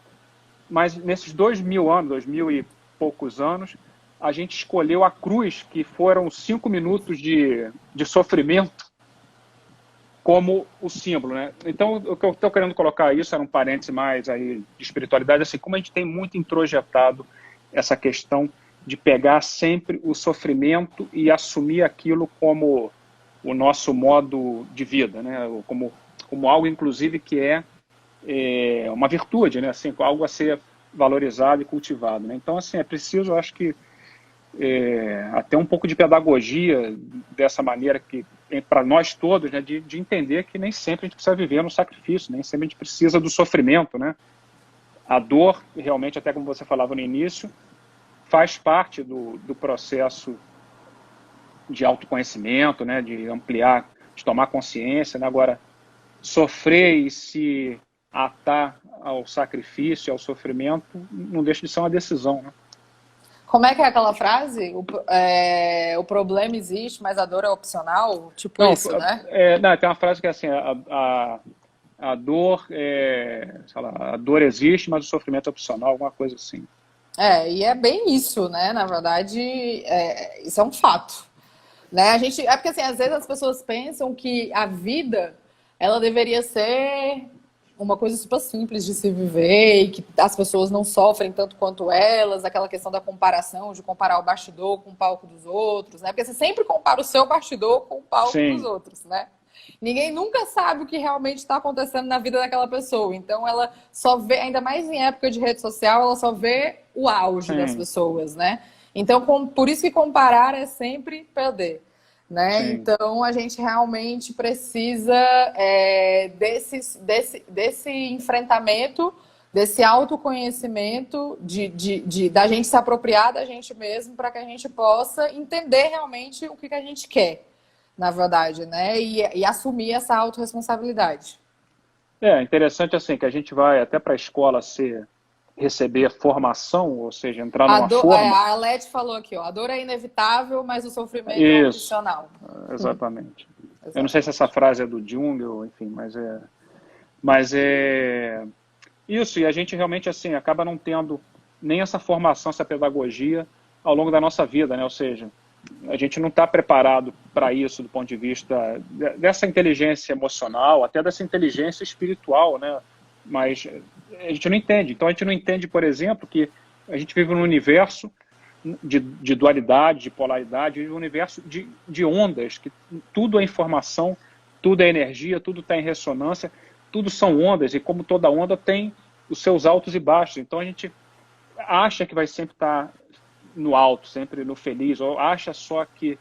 mas nesses 2000 anos, 2000 e poucos anos, a gente escolheu a cruz, que foram 5 minutos de sofrimento, como o símbolo, né? Então, o que eu estou querendo colocar isso, era um parêntese mais aí de espiritualidade, assim, como a gente tem muito introjetado essa questão de pegar sempre o sofrimento e assumir aquilo como o nosso modo de vida, né? Como algo, inclusive, que é uma virtude, né? Assim, algo a ser valorizado e cultivado, né? Então, assim, é preciso, eu acho que, até um pouco de pedagogia dessa maneira que para nós todos, né, de entender que nem sempre a gente precisa viver no sacrifício, nem sempre a gente precisa do sofrimento, né? A dor, realmente, até como você falava no início, faz parte do processo de autoconhecimento, né, de ampliar, de tomar consciência, né? Agora, sofrer e se atar ao sacrifício, ao sofrimento, não deixa de ser uma decisão, né? Como é que é aquela frase? O problema existe, mas a dor é opcional? Tipo Não, isso, né? não, tem uma frase que é assim, a dor, sei lá, a dor existe, mas o sofrimento é opcional, alguma coisa assim. E é bem isso, né? Na verdade, isso é um fato. Né? É porque assim, às vezes as pessoas pensam que a vida ela deveria ser uma coisa super simples de se viver e que as pessoas não sofrem tanto quanto elas, aquela questão da comparação, de comparar o bastidor com o palco dos outros, né? Porque você sempre compara o seu bastidor com o palco dos Sim, outros, né? Ninguém nunca sabe o que realmente está acontecendo na vida daquela pessoa. Então ela só vê, ainda mais em época de rede social, ela só vê o auge das sim, pessoas, né? Então, por isso que comparar é sempre perder. Né? sim. Então a gente realmente precisa desse enfrentamento, desse autoconhecimento, da gente se apropriar da gente mesmo para que a gente possa entender realmente o que a gente quer, na verdade, né? E assumir essa autorresponsabilidade. É interessante assim que a gente vai até para a escola receber formação, ou seja, entrar numa forma. A Alete falou aqui, ó, a dor é inevitável, mas o sofrimento é Isso, opcional. exatamente. Eu não sei se Exatamente. essa frase é do Jung, ou enfim, mas é isso, e a gente realmente assim acaba não tendo nem essa formação, essa pedagogia ao longo da nossa vida, né? Ou seja, a gente não está preparado para isso do ponto de vista dessa inteligência emocional, até dessa inteligência espiritual, né? Mas a gente não entende. Então a gente não entende, por exemplo, que a gente vive num universo de dualidade, de polaridade, vive um universo de ondas, que tudo é informação, tudo é energia, tudo está em ressonância, tudo são ondas, e como toda onda tem os seus altos e baixos. Então a gente acha que vai sempre estar no alto, sempre no feliz, ou acha só que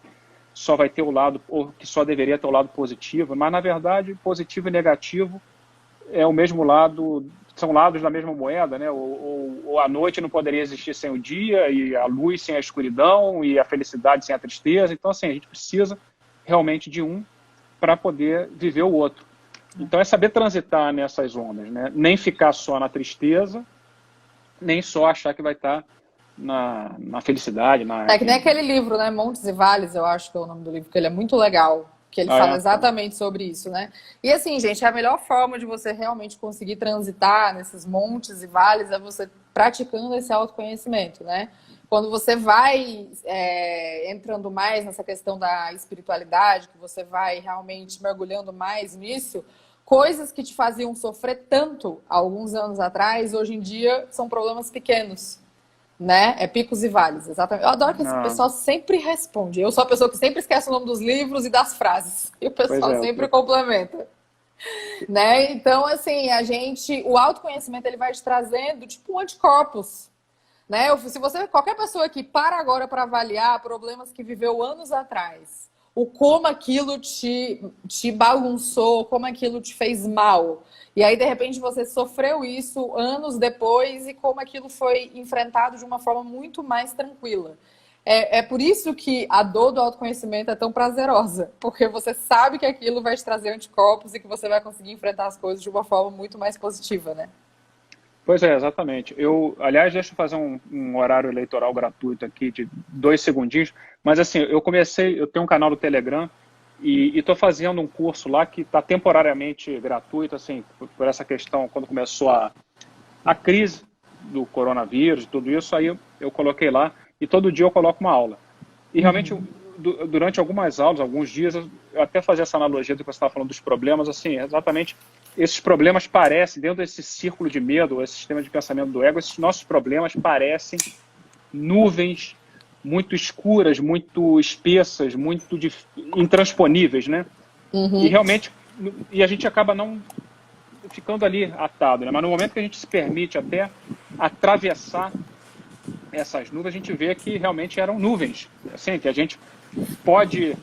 só vai ter o lado, ou que só deveria ter o lado positivo, mas na verdade positivo e negativo é o mesmo lado, são lados da mesma moeda, né? Ou a noite não poderia existir sem o dia, e a luz sem a escuridão, e a felicidade sem a tristeza. Então assim, a gente precisa realmente de um para poder viver o outro. Então é saber transitar nessas ondas, né? Nem ficar só na tristeza, nem só achar que vai estar na felicidade. É que nem aquele livro, né? Montes e Vales, eu acho que é o nome do livro, que ele é muito legal, que ele fala Tá. exatamente sobre isso, né? E assim, gente, a melhor forma de você realmente conseguir transitar nesses montes e vales é você praticando esse autoconhecimento, né? Quando você vai entrando mais nessa questão da espiritualidade, que você vai realmente mergulhando mais nisso, coisas que te faziam sofrer tanto há alguns anos atrás, hoje em dia são problemas pequenos. né? É picos e vales, exatamente. Eu adoro que esse Ah, pessoal sempre responde. Eu sou a pessoa que sempre esquece o nome dos livros e das frases. E o pois pessoal é. sempre complementa, né? Então, assim, o autoconhecimento, ele vai te trazendo, tipo, um anticorpos, né? Se você, qualquer pessoa que para agora para avaliar problemas que viveu anos atrás, o como aquilo te bagunçou, como aquilo te fez mal. E aí, de repente, você sofreu isso anos depois e como aquilo foi enfrentado de uma forma muito mais tranquila. É por isso que a dor do autoconhecimento é tão prazerosa, porque você sabe que aquilo vai te trazer anticorpos e que você vai conseguir enfrentar as coisas de uma forma muito mais positiva, né? Pois é, exatamente. Aliás, deixa eu fazer um horário eleitoral gratuito aqui de 2 segundinhos. Mas assim, eu tenho um canal do Telegram e estou fazendo um curso lá que está temporariamente gratuito, assim, por essa questão, quando começou a crise do coronavírus, tudo isso, aí eu coloquei lá e todo dia eu coloco uma aula. E realmente, durante algumas aulas, alguns dias, eu até fazia essa analogia do que você estava falando dos problemas, assim, exatamente, esses problemas parecem, dentro desse círculo de medo, esse sistema de pensamento do ego, esses nossos problemas parecem nuvens muito escuras, muito espessas, muito intransponíveis, né? E realmente, a gente acaba não ficando ali atado, né? Mas no momento que a gente se permite até atravessar essas nuvens, a gente vê que realmente eram nuvens, assim, que a gente pode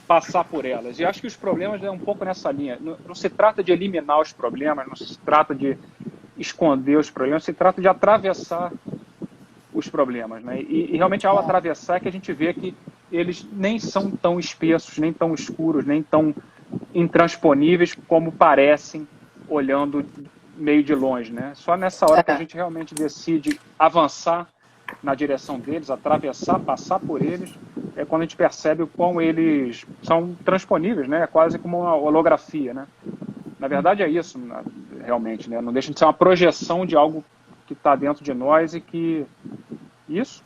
passar por elas. E acho que os problemas é um pouco nessa linha. Não se trata de eliminar os problemas, não se trata de esconder os problemas, se trata de atravessar os problemas, né? E realmente ao atravessar é que a gente vê que eles nem são tão espessos, nem tão escuros, nem tão intransponíveis como parecem olhando meio de longe, né? Só nessa hora que a gente realmente decide avançar na direção deles, atravessar, passar por eles, é quando a gente percebe o quão eles são transponíveis, né? É quase como uma holografia, né? Na verdade é isso, realmente, né? Não deixa de ser uma projeção de algo que está dentro de nós e que isso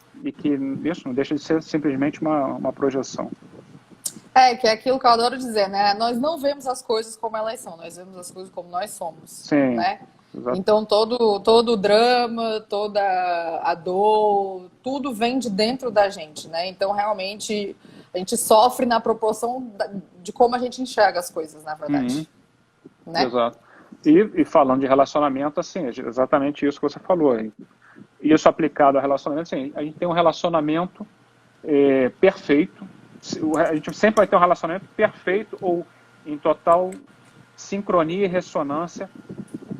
não deixa de ser simplesmente uma projeção. Que é aquilo que eu adoro dizer, né? Nós não vemos as coisas como elas são, nós vemos as coisas como nós somos, Sim, né? exato. Então todo o drama, toda a dor, tudo vem de dentro da gente, né? Então realmente a gente sofre na proporção de como a gente enxerga as coisas, na Uhum, verdade, né? exato. E falando de relacionamento, assim, é exatamente isso que você falou. Isso aplicado a relacionamento, assim, a gente tem um relacionamento perfeito. A gente sempre vai ter um relacionamento perfeito ou em total sincronia e ressonância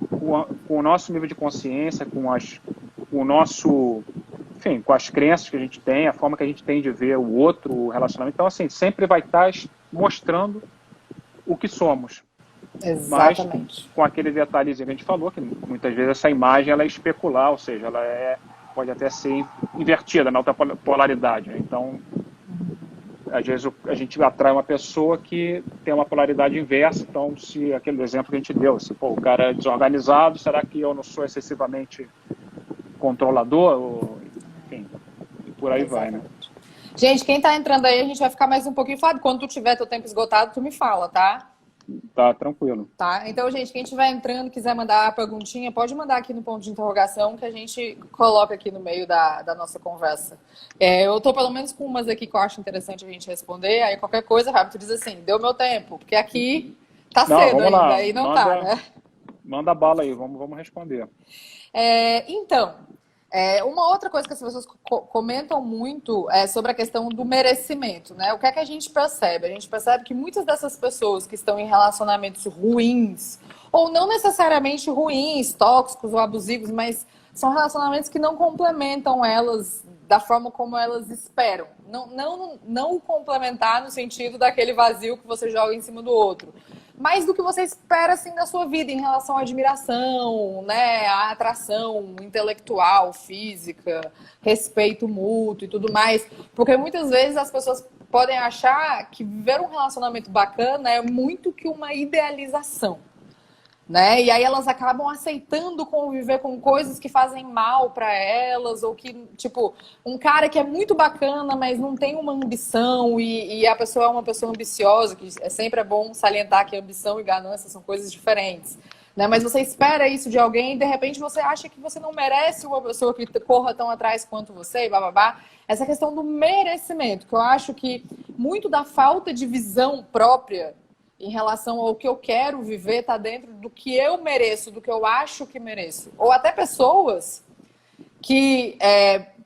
com o nosso nível de consciência, com o nosso, enfim, com as crenças que a gente tem, a forma que a gente tem de ver o outro, o relacionamento. Então, assim, sempre vai estar mostrando o que somos. Mas Exatamente. com aquele detalhezinho que a gente falou, que muitas vezes essa imagem ela é especular, ou seja, pode até ser invertida na outra polaridade. Né? Então, às vezes a gente atrai uma pessoa que tem uma polaridade inversa. Então, se aquele exemplo que a gente deu, se o cara é desorganizado, será que eu não sou excessivamente controlador? Enfim, e por aí vai, né? Gente, quem tá entrando aí, a gente vai ficar mais um pouquinho. Fábio, quando tu tiver teu tempo esgotado, tu me fala, tá? Tá, tranquilo. Tá? Então, gente, quem estiver entrando, quiser mandar a perguntinha, pode mandar aqui no ponto de interrogação que a gente coloca aqui no meio da nossa conversa. Eu tô pelo menos com umas aqui que eu acho interessante a gente responder. Aí qualquer coisa, rápido, tu diz assim, deu meu tempo, porque aqui tá cedo ainda, lá. aí não tá, né? Manda bala aí, vamos responder. Então, uma outra coisa que as pessoas comentam muito é sobre a questão do merecimento, né? O que é que a gente percebe? A gente percebe que muitas dessas pessoas que estão em relacionamentos ruins, ou não necessariamente ruins, tóxicos ou abusivos, mas são relacionamentos que não complementam elas da forma como elas esperam. Não o complementar no sentido daquele vazio que você joga em cima do outro, mais do que você espera assim da sua vida em relação à admiração, né, à atração intelectual, física, respeito mútuo e tudo mais, porque muitas vezes as pessoas podem achar que viver um relacionamento bacana é muito que uma idealização, né? E aí elas acabam aceitando conviver com coisas que fazem mal para elas, ou que, tipo, um cara que é muito bacana, mas não tem uma ambição, e a pessoa é uma pessoa ambiciosa, que sempre é bom salientar que ambição e ganância são coisas diferentes, né? Mas você espera isso de alguém e de repente você acha que você não merece uma pessoa que corra tão atrás quanto você e bababá. Essa questão do merecimento, que eu acho que muito da falta de visão própria em relação ao que eu quero viver está dentro do que eu mereço, do que eu acho que mereço. Ou até pessoas que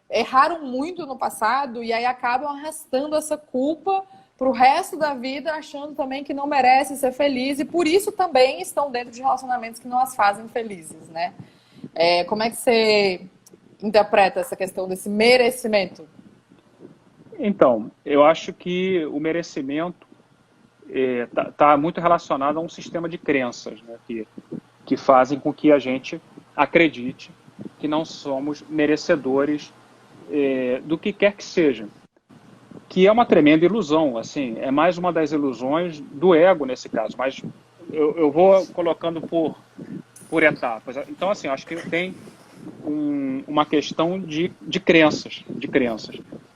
erraram muito no passado e aí acabam arrastando essa culpa para o resto da vida, achando também que não merece ser feliz e por isso também estão dentro de relacionamentos que não as fazem felizes, né? Como é que você interpreta essa questão desse merecimento? Então, eu acho que o merecimento está muito relacionado a um sistema de crenças, né, que fazem com que a gente acredite que não somos merecedores do que quer que seja. Que é uma tremenda ilusão, assim, é mais uma das ilusões do ego nesse caso, mas eu vou colocando por etapas. Então, assim, acho que tem uma questão de crenças,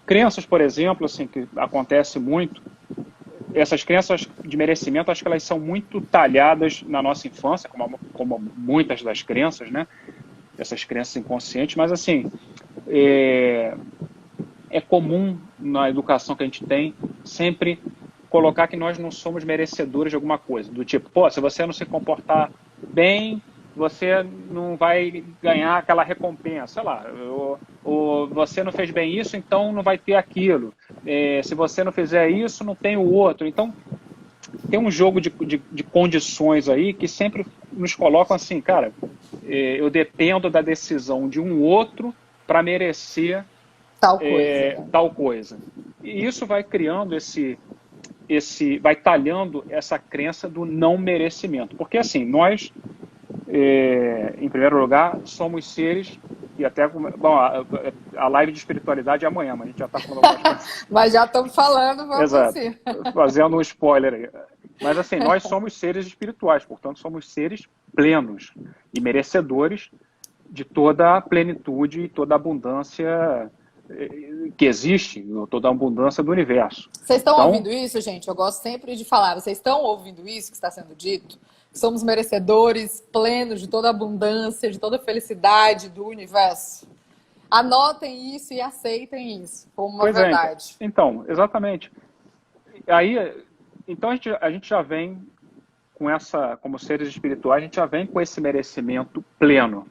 Crenças, por exemplo, assim, que acontece muito, essas crenças de merecimento, acho que elas são muito talhadas na nossa infância, como muitas das crenças, né? Essas crenças inconscientes, mas assim, é comum na educação que a gente tem sempre colocar que nós não somos merecedores de alguma coisa. Do tipo, pô, se você não se comportar bem, você não vai ganhar aquela recompensa. Sei lá, ou você não fez bem isso, então não vai ter aquilo. Se você não fizer isso, não tem o outro. Então, tem um jogo de condições aí que sempre nos colocam assim, cara, eu dependo da decisão de um outro para merecer tal coisa. E isso vai criando vai talhando essa crença do não merecimento. Porque assim, nós, em primeiro lugar, somos seres, e até, bom, a live de espiritualidade é amanhã, mas a gente já está falando algumas coisas. Mas já estamos falando, vamos assim. Fazendo um spoiler aí. Mas assim, nós somos seres espirituais, portanto somos seres plenos e merecedores de toda a plenitude e toda a abundância que existe, toda a abundância do universo. Vocês estão ouvindo isso, gente? Eu gosto sempre de falar. Vocês estão ouvindo isso que está sendo dito? Somos merecedores plenos de toda a abundância, de toda a felicidade do universo. Anotem isso e aceitem isso como uma verdade. Então, exatamente. Aí, então a gente já vem com como seres espirituais, a gente já vem com esse merecimento pleno.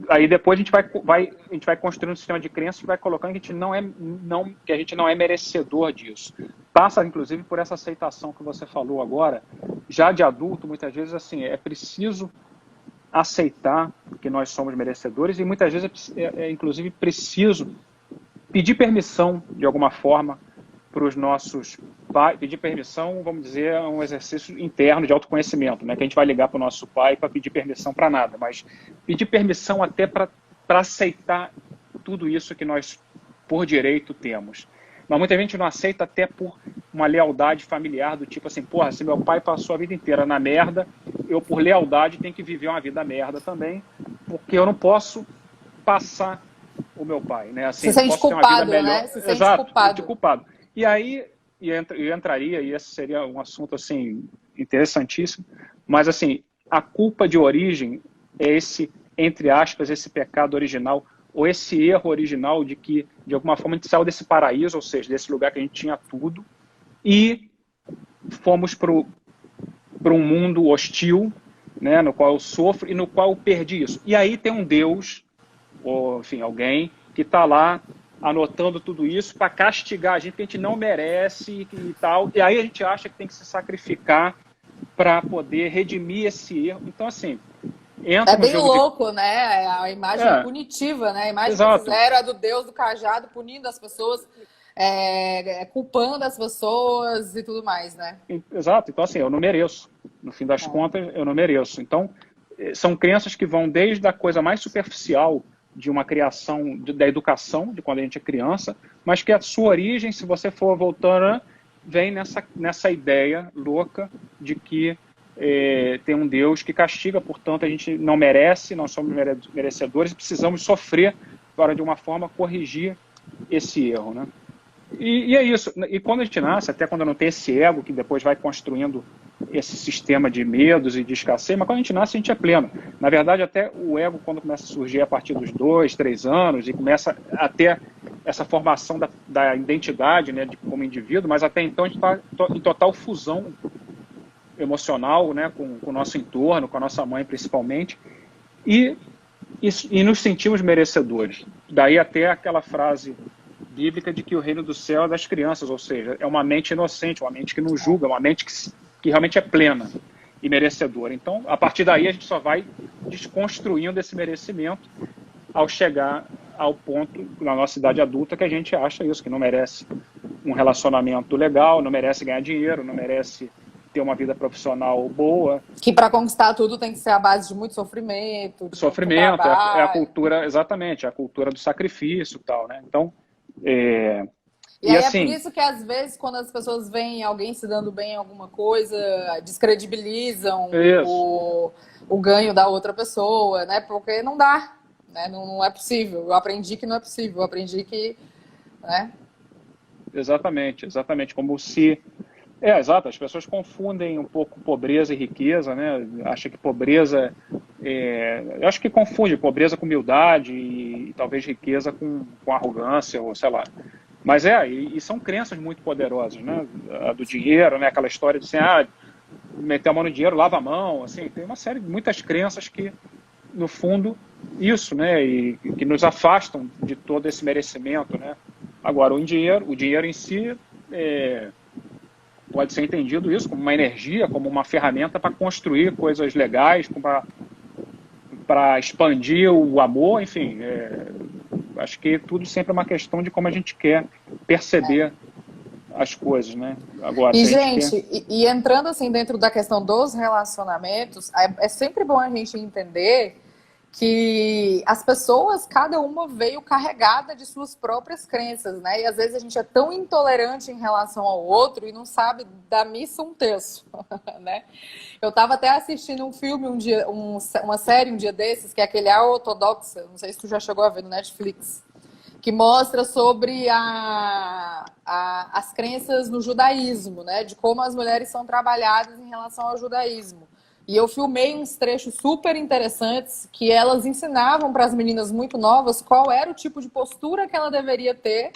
Aí depois a gente vai construindo um sistema de crenças que vai colocando que a gente não é merecedor disso. Passa, inclusive, por essa aceitação que você falou agora. Já de adulto, muitas vezes, assim, é preciso aceitar que nós somos merecedores e muitas vezes inclusive, preciso pedir permissão, de alguma forma, para os nossos pais. Pedir permissão, vamos dizer, é um exercício interno de autoconhecimento, né? Que a gente vai ligar para o nosso pai para pedir permissão para nada, mas pedir permissão até para aceitar tudo isso que nós, por direito, temos. Mas muita gente não aceita até por uma lealdade familiar, do tipo assim, porra, se meu pai passou a vida inteira na merda, eu, por lealdade, tenho que viver uma vida merda também, porque eu não posso passar o meu pai, né? Assim, se sente culpado, né? Se sente culpado. E aí, entraria, e esse seria um assunto, assim, interessantíssimo, mas, assim, a culpa de origem é esse, entre aspas, esse pecado original, ou esse erro original de que, de alguma forma, a gente saiu desse paraíso, ou seja, desse lugar que a gente tinha tudo, e fomos para um mundo hostil, né, no qual eu sofro e no qual eu perdi isso. E aí tem um Deus, ou, enfim, alguém que está lá anotando tudo isso para castigar a gente, que a gente não merece e tal. E aí a gente acha que tem que se sacrificar para poder redimir esse erro. Então, assim, entra no bem jogo louco, né? A imagem punitiva, né? A imagem que fizeram é do Deus do cajado punindo as pessoas, culpando as pessoas e tudo mais, né? Exato. Então, assim, eu não mereço. No fim das contas, eu não mereço. Então, são crenças que vão desde a coisa mais superficial de uma criação, da educação, de quando a gente é criança, mas que a sua origem, se você for voltando, vem nessa ideia louca de que tem um Deus que castiga, portanto a gente não merece, não somos merecedores e precisamos sofrer para, de uma forma, corrigir esse erro, né? E é isso. E quando a gente nasce, até quando não tem esse ego que depois vai construindo esse sistema de medos e de escassez, mas quando a gente nasce, a gente é pleno. Na verdade, até o ego, quando começa a surgir a partir dos 2, 3 anos, e começa a ter essa formação da identidade, né, como indivíduo, mas até então a gente está em total fusão emocional, né, com o nosso entorno, com a nossa mãe principalmente, e nos sentimos merecedores. Daí até aquela frase bíblica de que o reino do céu é das crianças, ou seja, é uma mente inocente, uma mente que não julga, uma mente que realmente é plena e merecedora. Então, a partir daí, a gente só vai desconstruindo esse merecimento ao chegar ao ponto, na nossa idade adulta, que a gente acha isso, que não merece um relacionamento legal, não merece ganhar dinheiro, não merece ter uma vida profissional boa. Que para conquistar tudo tem que ser a base de muito sofrimento. Sofrimento, é a cultura, exatamente, é a cultura do sacrifício e tal, né? Então, e aí assim, é por isso que às vezes quando as pessoas veem alguém se dando bem em alguma coisa, descredibilizam o ganho da outra pessoa, né? Porque não dá, né? Não é possível. Eu aprendi que não é possível, eu aprendi que, né? Exatamente, como se... exato, as pessoas confundem um pouco pobreza e riqueza, né? Acha que pobreza... eu acho que confunde pobreza com humildade e talvez riqueza com arrogância, ou sei lá. Mas e são crenças muito poderosas, né? A do dinheiro, né? Aquela história de assim, meter a mão no dinheiro, lava a mão, assim, tem uma série de muitas crenças que, no fundo, isso, né? E que nos afastam de todo esse merecimento, né? Agora, o dinheiro em si pode ser entendido isso como uma energia, como uma ferramenta para construir coisas legais, para expandir o amor, enfim. Acho que tudo sempre é uma questão de como a gente quer perceber as coisas, né? Agora, e, gente, e entrando assim dentro da questão dos relacionamentos, é sempre bom a gente entender que as pessoas, cada uma veio carregada de suas próprias crenças, né? E às vezes a gente é tão intolerante em relação ao outro e não sabe da missa um terço, né? Eu estava até assistindo um filme uma série um dia desses, que é aquele A Ortodoxa, não sei se tu já chegou a ver no Netflix, que mostra sobre as crenças no judaísmo, né? De como as mulheres são trabalhadas em relação ao judaísmo. E eu filmei uns trechos super interessantes que elas ensinavam para as meninas muito novas qual era o tipo de postura que ela deveria ter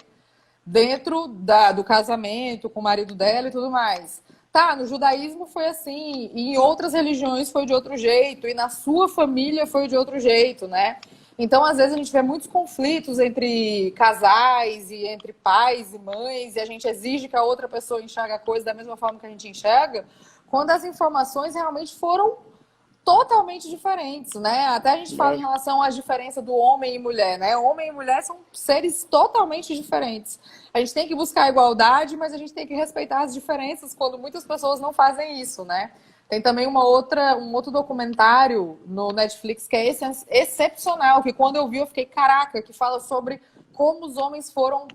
dentro do casamento, com o marido dela e tudo mais. Tá, no judaísmo foi assim, e em outras religiões foi de outro jeito, e na sua família foi de outro jeito, né? Então, às vezes, a gente vê muitos conflitos entre casais e entre pais e mães, e a gente exige que a outra pessoa enxergue a coisa da mesma forma que a gente enxerga, quando as informações realmente foram totalmente diferentes, né? Até a gente fala em relação às diferenças do homem e mulher, né? Homem e mulher são seres totalmente diferentes. A gente tem que buscar a igualdade, mas a gente tem que respeitar as diferenças quando muitas pessoas não fazem isso, né? Tem também um outro documentário no Netflix que é excepcional, que quando eu vi eu fiquei, caraca, que fala sobre como os homens foram,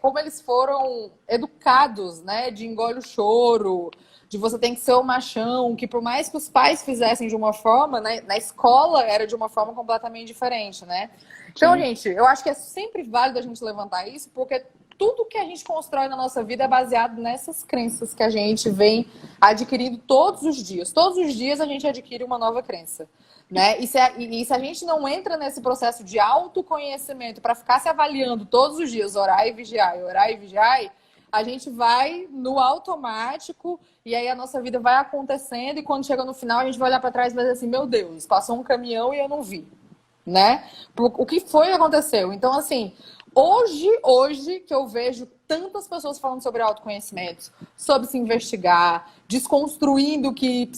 como eles foram educados, né? De engole o choro, de você tem que ser o machão, que por mais que os pais fizessem de uma forma, né, na escola era de uma forma completamente diferente, né? Então, gente, eu acho que é sempre válido a gente levantar isso, porque tudo que a gente constrói na nossa vida é baseado nessas crenças que a gente vem adquirindo todos os dias. Todos os dias a gente adquire uma nova crença, né? E se a gente não entra nesse processo de autoconhecimento para ficar se avaliando todos os dias, orar e vigiar, a gente vai no automático e aí a nossa vida vai acontecendo e quando chega no final a gente vai olhar para trás e vai dizer assim, meu Deus, passou um caminhão e eu não vi, né? O que foi que aconteceu? Então, assim, hoje que eu vejo tantas pessoas falando sobre autoconhecimento, sobre se investigar, desconstruindo que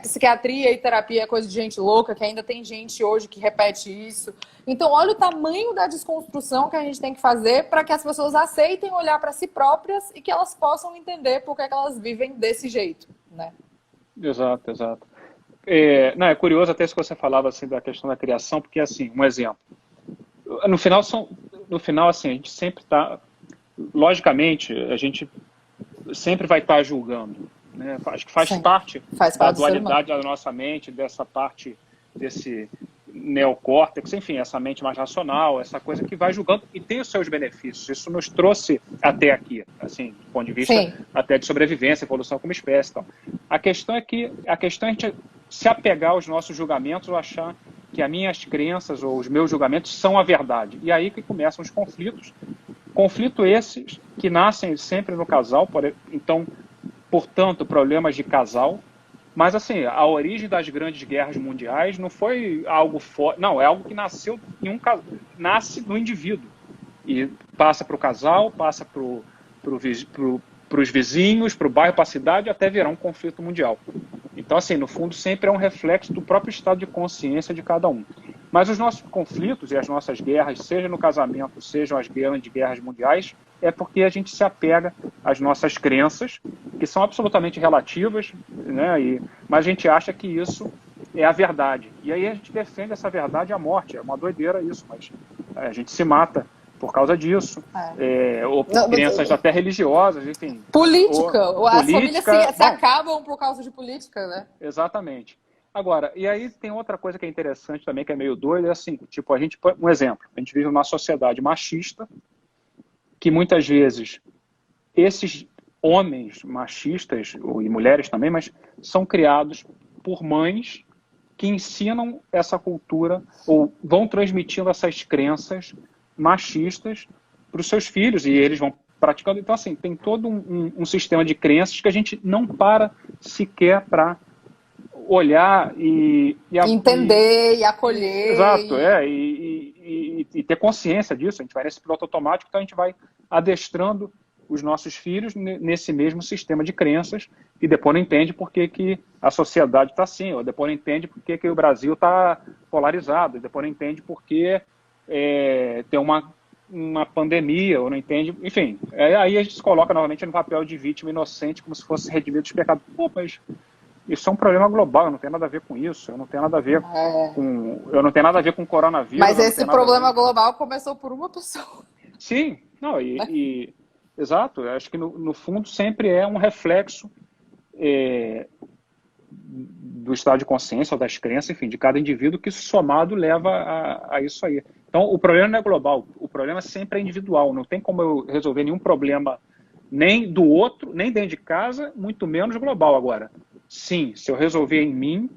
psiquiatria e terapia é coisa de gente louca, que ainda tem gente hoje que repete isso. Então, olha o tamanho da desconstrução que a gente tem que fazer para que as pessoas aceitem olhar para si próprias e que elas possam entender por que elas vivem desse jeito, né? Exato. É curioso até isso que você falava assim, da questão da criação, porque, assim, um exemplo. No final, assim, a gente sempre está... Logicamente, a gente sempre vai estar julgando, né? Acho que faz parte da dualidade da nossa mente, dessa parte neocórtex, enfim, essa mente mais racional, essa coisa que vai julgando e tem os seus benefícios. Isso nos trouxe até aqui, assim, do ponto de vista Sim. até de sobrevivência, evolução como espécie e tal. A questão é a gente se apegar aos nossos julgamentos ou achar que as minhas crenças ou os meus julgamentos são a verdade. E aí que começam os conflitos. Conflitos esses que nascem sempre no casal, então, portanto, problemas de casal. Mas, assim, a origem das grandes guerras mundiais não foi algo forte. Não, é algo que nasceu nasce no indivíduo. E passa para o casal, passa para os vizinhos, para o bairro, para a cidade, até virar um conflito mundial. Então, assim, no fundo, sempre é um reflexo do próprio estado de consciência de cada um. Mas os nossos conflitos e as nossas guerras, seja no casamento, sejam as grandes guerras mundiais, é porque a gente se apega às nossas crenças, que são absolutamente relativas, né? Mas a gente acha que isso é a verdade. E aí a gente defende essa verdade à morte. É uma doideira isso, mas a gente se mata por causa disso. Ou por crenças até religiosas, enfim. Política. As famílias se acabam por causa de política, né? Exatamente. Agora, e aí tem outra coisa que é interessante também, que é meio doida, é assim, tipo, um exemplo, a gente vive numa sociedade machista, que muitas vezes esses homens machistas, e mulheres também, mas são criados por mães que ensinam essa cultura, ou vão transmitindo essas crenças machistas para os seus filhos, e eles vão praticando. Então, assim, tem todo um sistema de crenças que a gente não para sequer para olhar e entender e acolher. Exato, e ter consciência disso. A gente vai nesse piloto automático, então a gente vai adestrando os nossos filhos nesse mesmo sistema de crenças e depois não entende por que a sociedade está assim, ou depois não entende por que o Brasil está polarizado, depois não entende por que tem uma pandemia, ou não entende, enfim. Aí a gente se coloca novamente no papel de vítima inocente, como se fosse redimido dos pecados. Pô, mas isso é um problema global, eu não tenho nada a ver com isso, eu não tenho nada a ver com coronavírus. Mas esse problema global começou por uma pessoa. Sim, não, exato, eu acho que no fundo sempre é um reflexo do estado de consciência ou das crenças, enfim, de cada indivíduo, que somado leva a isso aí. Então, o problema não é global, o problema sempre é individual, não tem como eu resolver nenhum problema nem do outro, nem dentro de casa, muito menos global agora. Sim, se eu resolver em mim,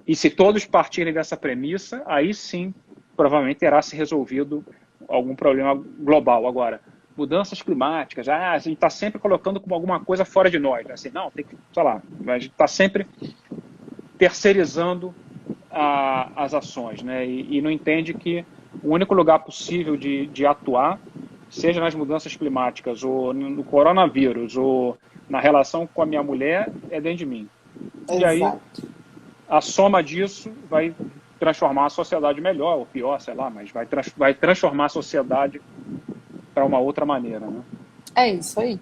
e se todos partirem dessa premissa, aí sim, provavelmente terá se resolvido algum problema global. Agora, mudanças climáticas, a gente está sempre colocando como alguma coisa fora de nós. Né? Assim, não, tem que, sei lá, a gente está sempre terceirizando as ações, né? E não entende que o único lugar possível de atuar, seja nas mudanças climáticas, ou no coronavírus, ou na relação com a minha mulher, é dentro de mim. Exato. E aí, a soma disso vai transformar a sociedade melhor, ou pior, sei lá, mas vai transformar a sociedade para uma outra maneira, né? É isso aí.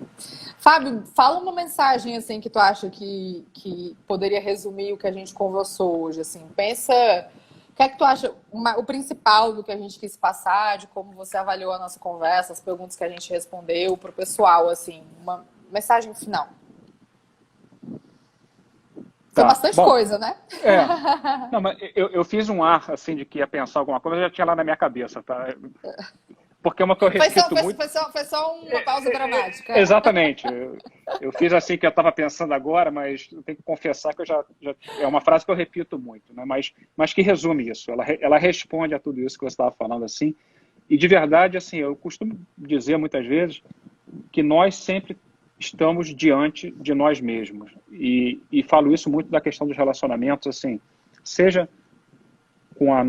Fábio, fala uma mensagem assim que tu acha que poderia resumir o que a gente conversou hoje. Assim. Pensa, o que é que tu acha o principal do que a gente quis passar, de como você avaliou a nossa conversa, as perguntas que a gente respondeu para o pessoal, assim, uma mensagem final. Tem bastante coisa, né? Não, mas eu fiz um ar assim de que ia pensar alguma coisa, eu já tinha lá na minha cabeça, tá? Porque é uma que eu repito muito. Foi só uma pausa dramática. Exatamente. Eu fiz assim que eu estava pensando agora, mas eu tenho que confessar que eu já é uma frase que eu repito muito, né? Mas que resume isso. Ela responde a tudo isso que você estava falando assim. E de verdade, assim, eu costumo dizer muitas vezes que nós sempre estamos diante de nós mesmos. E falo isso muito da questão dos relacionamentos, assim, seja com o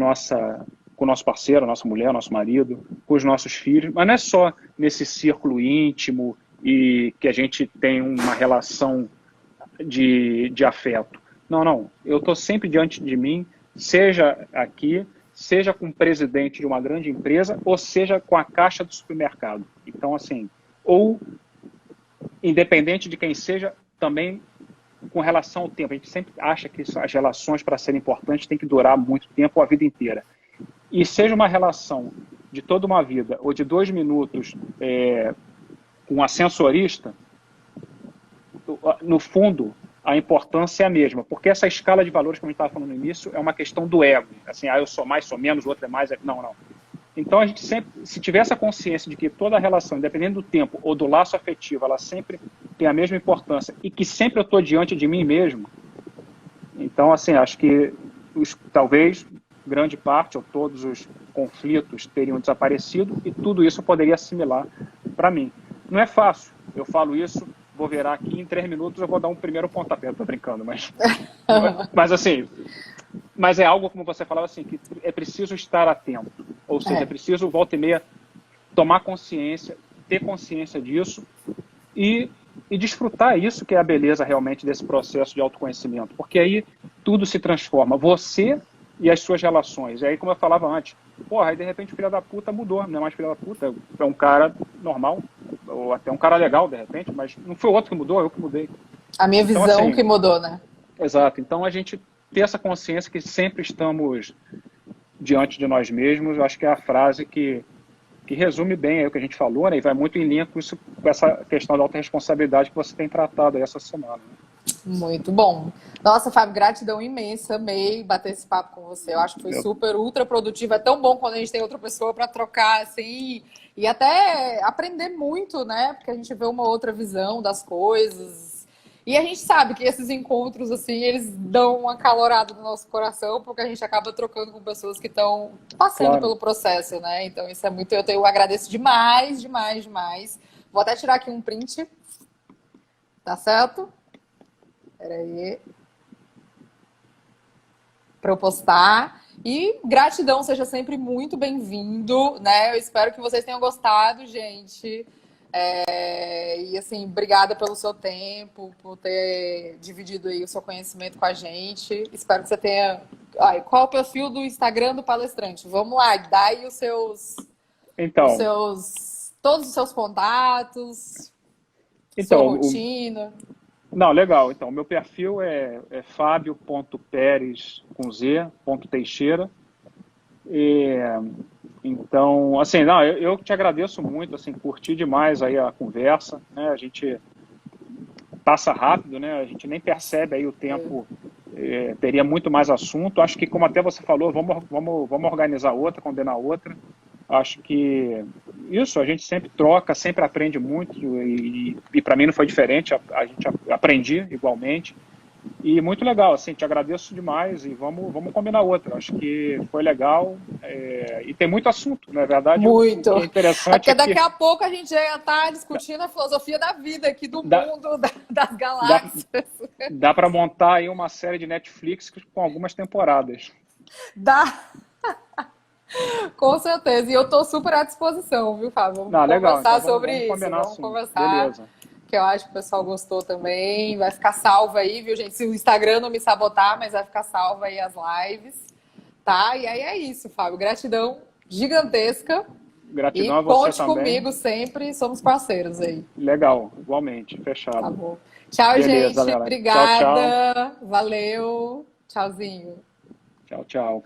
nosso parceiro, a nossa mulher, nosso marido, com os nossos filhos, mas não é só nesse círculo íntimo e que a gente tem uma relação de afeto. Não. Eu estou sempre diante de mim, seja aqui, seja com o presidente de uma grande empresa, ou seja com a caixa do supermercado. Então, assim, ou independente de quem seja, também com relação ao tempo. A gente sempre acha que as relações, para serem importantes, têm que durar muito tempo, a vida inteira. E seja uma relação de toda uma vida, ou de 2 minutos com um ascensorista, no fundo, a importância é a mesma, porque essa escala de valores, como a gente estava falando no início, é uma questão do ego. Assim, eu sou mais, sou menos, o outro é mais. Não, não. Então, a gente sempre, se tiver essa consciência de que toda relação, independente do tempo ou do laço afetivo, ela sempre tem a mesma importância e que sempre eu estou diante de mim mesmo, então, assim, acho que talvez grande parte ou todos os conflitos teriam desaparecido e tudo isso eu poderia assimilar para mim. Não é fácil, eu falo isso, vou virar aqui, em 3 minutos eu vou dar um primeiro pontapé, tô brincando, mas assim, mas é algo, como você falava assim, que é preciso estar atento, ou seja, é preciso, volta e meia, tomar consciência, ter consciência disso e desfrutar isso que é a beleza realmente desse processo de autoconhecimento, porque aí tudo se transforma, você e as suas relações. E aí, como eu falava antes, porra, aí de repente o filho da puta mudou, não é mais filho da puta, é um cara normal, ou até um cara legal de repente, mas não foi o outro que mudou, eu que mudei. A minha visão então, assim, que mudou, né? Exato, então a gente ter essa consciência que sempre estamos diante de nós mesmos, eu acho que é a frase que resume bem aí o que a gente falou, né? E vai muito em linha com isso, com essa questão da autorresponsabilidade que você tem tratado aí essa semana. Né? Muito bom. Nossa, Fábio, gratidão imensa, amei bater esse papo com você. Eu acho que foi super, ultra produtivo. É tão bom quando a gente tem outra pessoa para trocar, assim, e até aprender muito, né? Porque a gente vê uma outra visão das coisas. E a gente sabe que esses encontros, assim, eles dão uma calorada no nosso coração, porque a gente acaba trocando com pessoas que estão passando pelo processo, né? Então, isso é muito... Eu agradeço demais, demais, demais. Vou até tirar aqui um print. Tá certo? Peraí. Para eu postar. E gratidão, seja sempre muito bem-vindo, né? Eu espero que vocês tenham gostado, gente. E assim, obrigada pelo seu tempo, por ter dividido aí o seu conhecimento com a gente. Espero que você tenha... qual é o perfil do Instagram do palestrante? Vamos lá, dá aí os seus... Então... todos os seus contatos, então, sua rotina... Não, legal. Então, meu perfil é fabio.peres, com Z, .teixeira. Então, assim, não, eu te agradeço muito, assim, curti demais aí a conversa, né? A gente passa rápido, né? A gente nem percebe aí o tempo, teria muito mais assunto. Acho que, como até você falou, vamos organizar outra, condenar outra. Acho que isso, a gente sempre troca, sempre aprende muito e para mim não foi diferente, a gente aprendi igualmente. E muito legal, assim, te agradeço demais e vamos combinar outra. Acho que foi legal e tem muito assunto, não é verdade? Muito. É interessante. Porque daqui a pouco a gente já está discutindo a filosofia da vida aqui do mundo, das galáxias. Dá para montar aí uma série de Netflix com algumas temporadas. Dá. Com certeza. E eu estou super à disposição, viu, Fábio? Vamos conversar então sobre isso. Vamos conversar. Beleza. Que eu acho que o pessoal gostou também. Vai ficar salva aí, viu, gente? Se o Instagram não me sabotar, mas vai ficar salva aí as lives. Tá? E aí é isso, Fábio. Gratidão gigantesca. Gratidão a você também. Conte comigo sempre. Somos parceiros aí. Legal. Igualmente. Fechado. Tá bom. Tchau, beleza, gente. Galera. Obrigada. Tchau, tchau. Valeu. Tchauzinho. Tchau, tchau.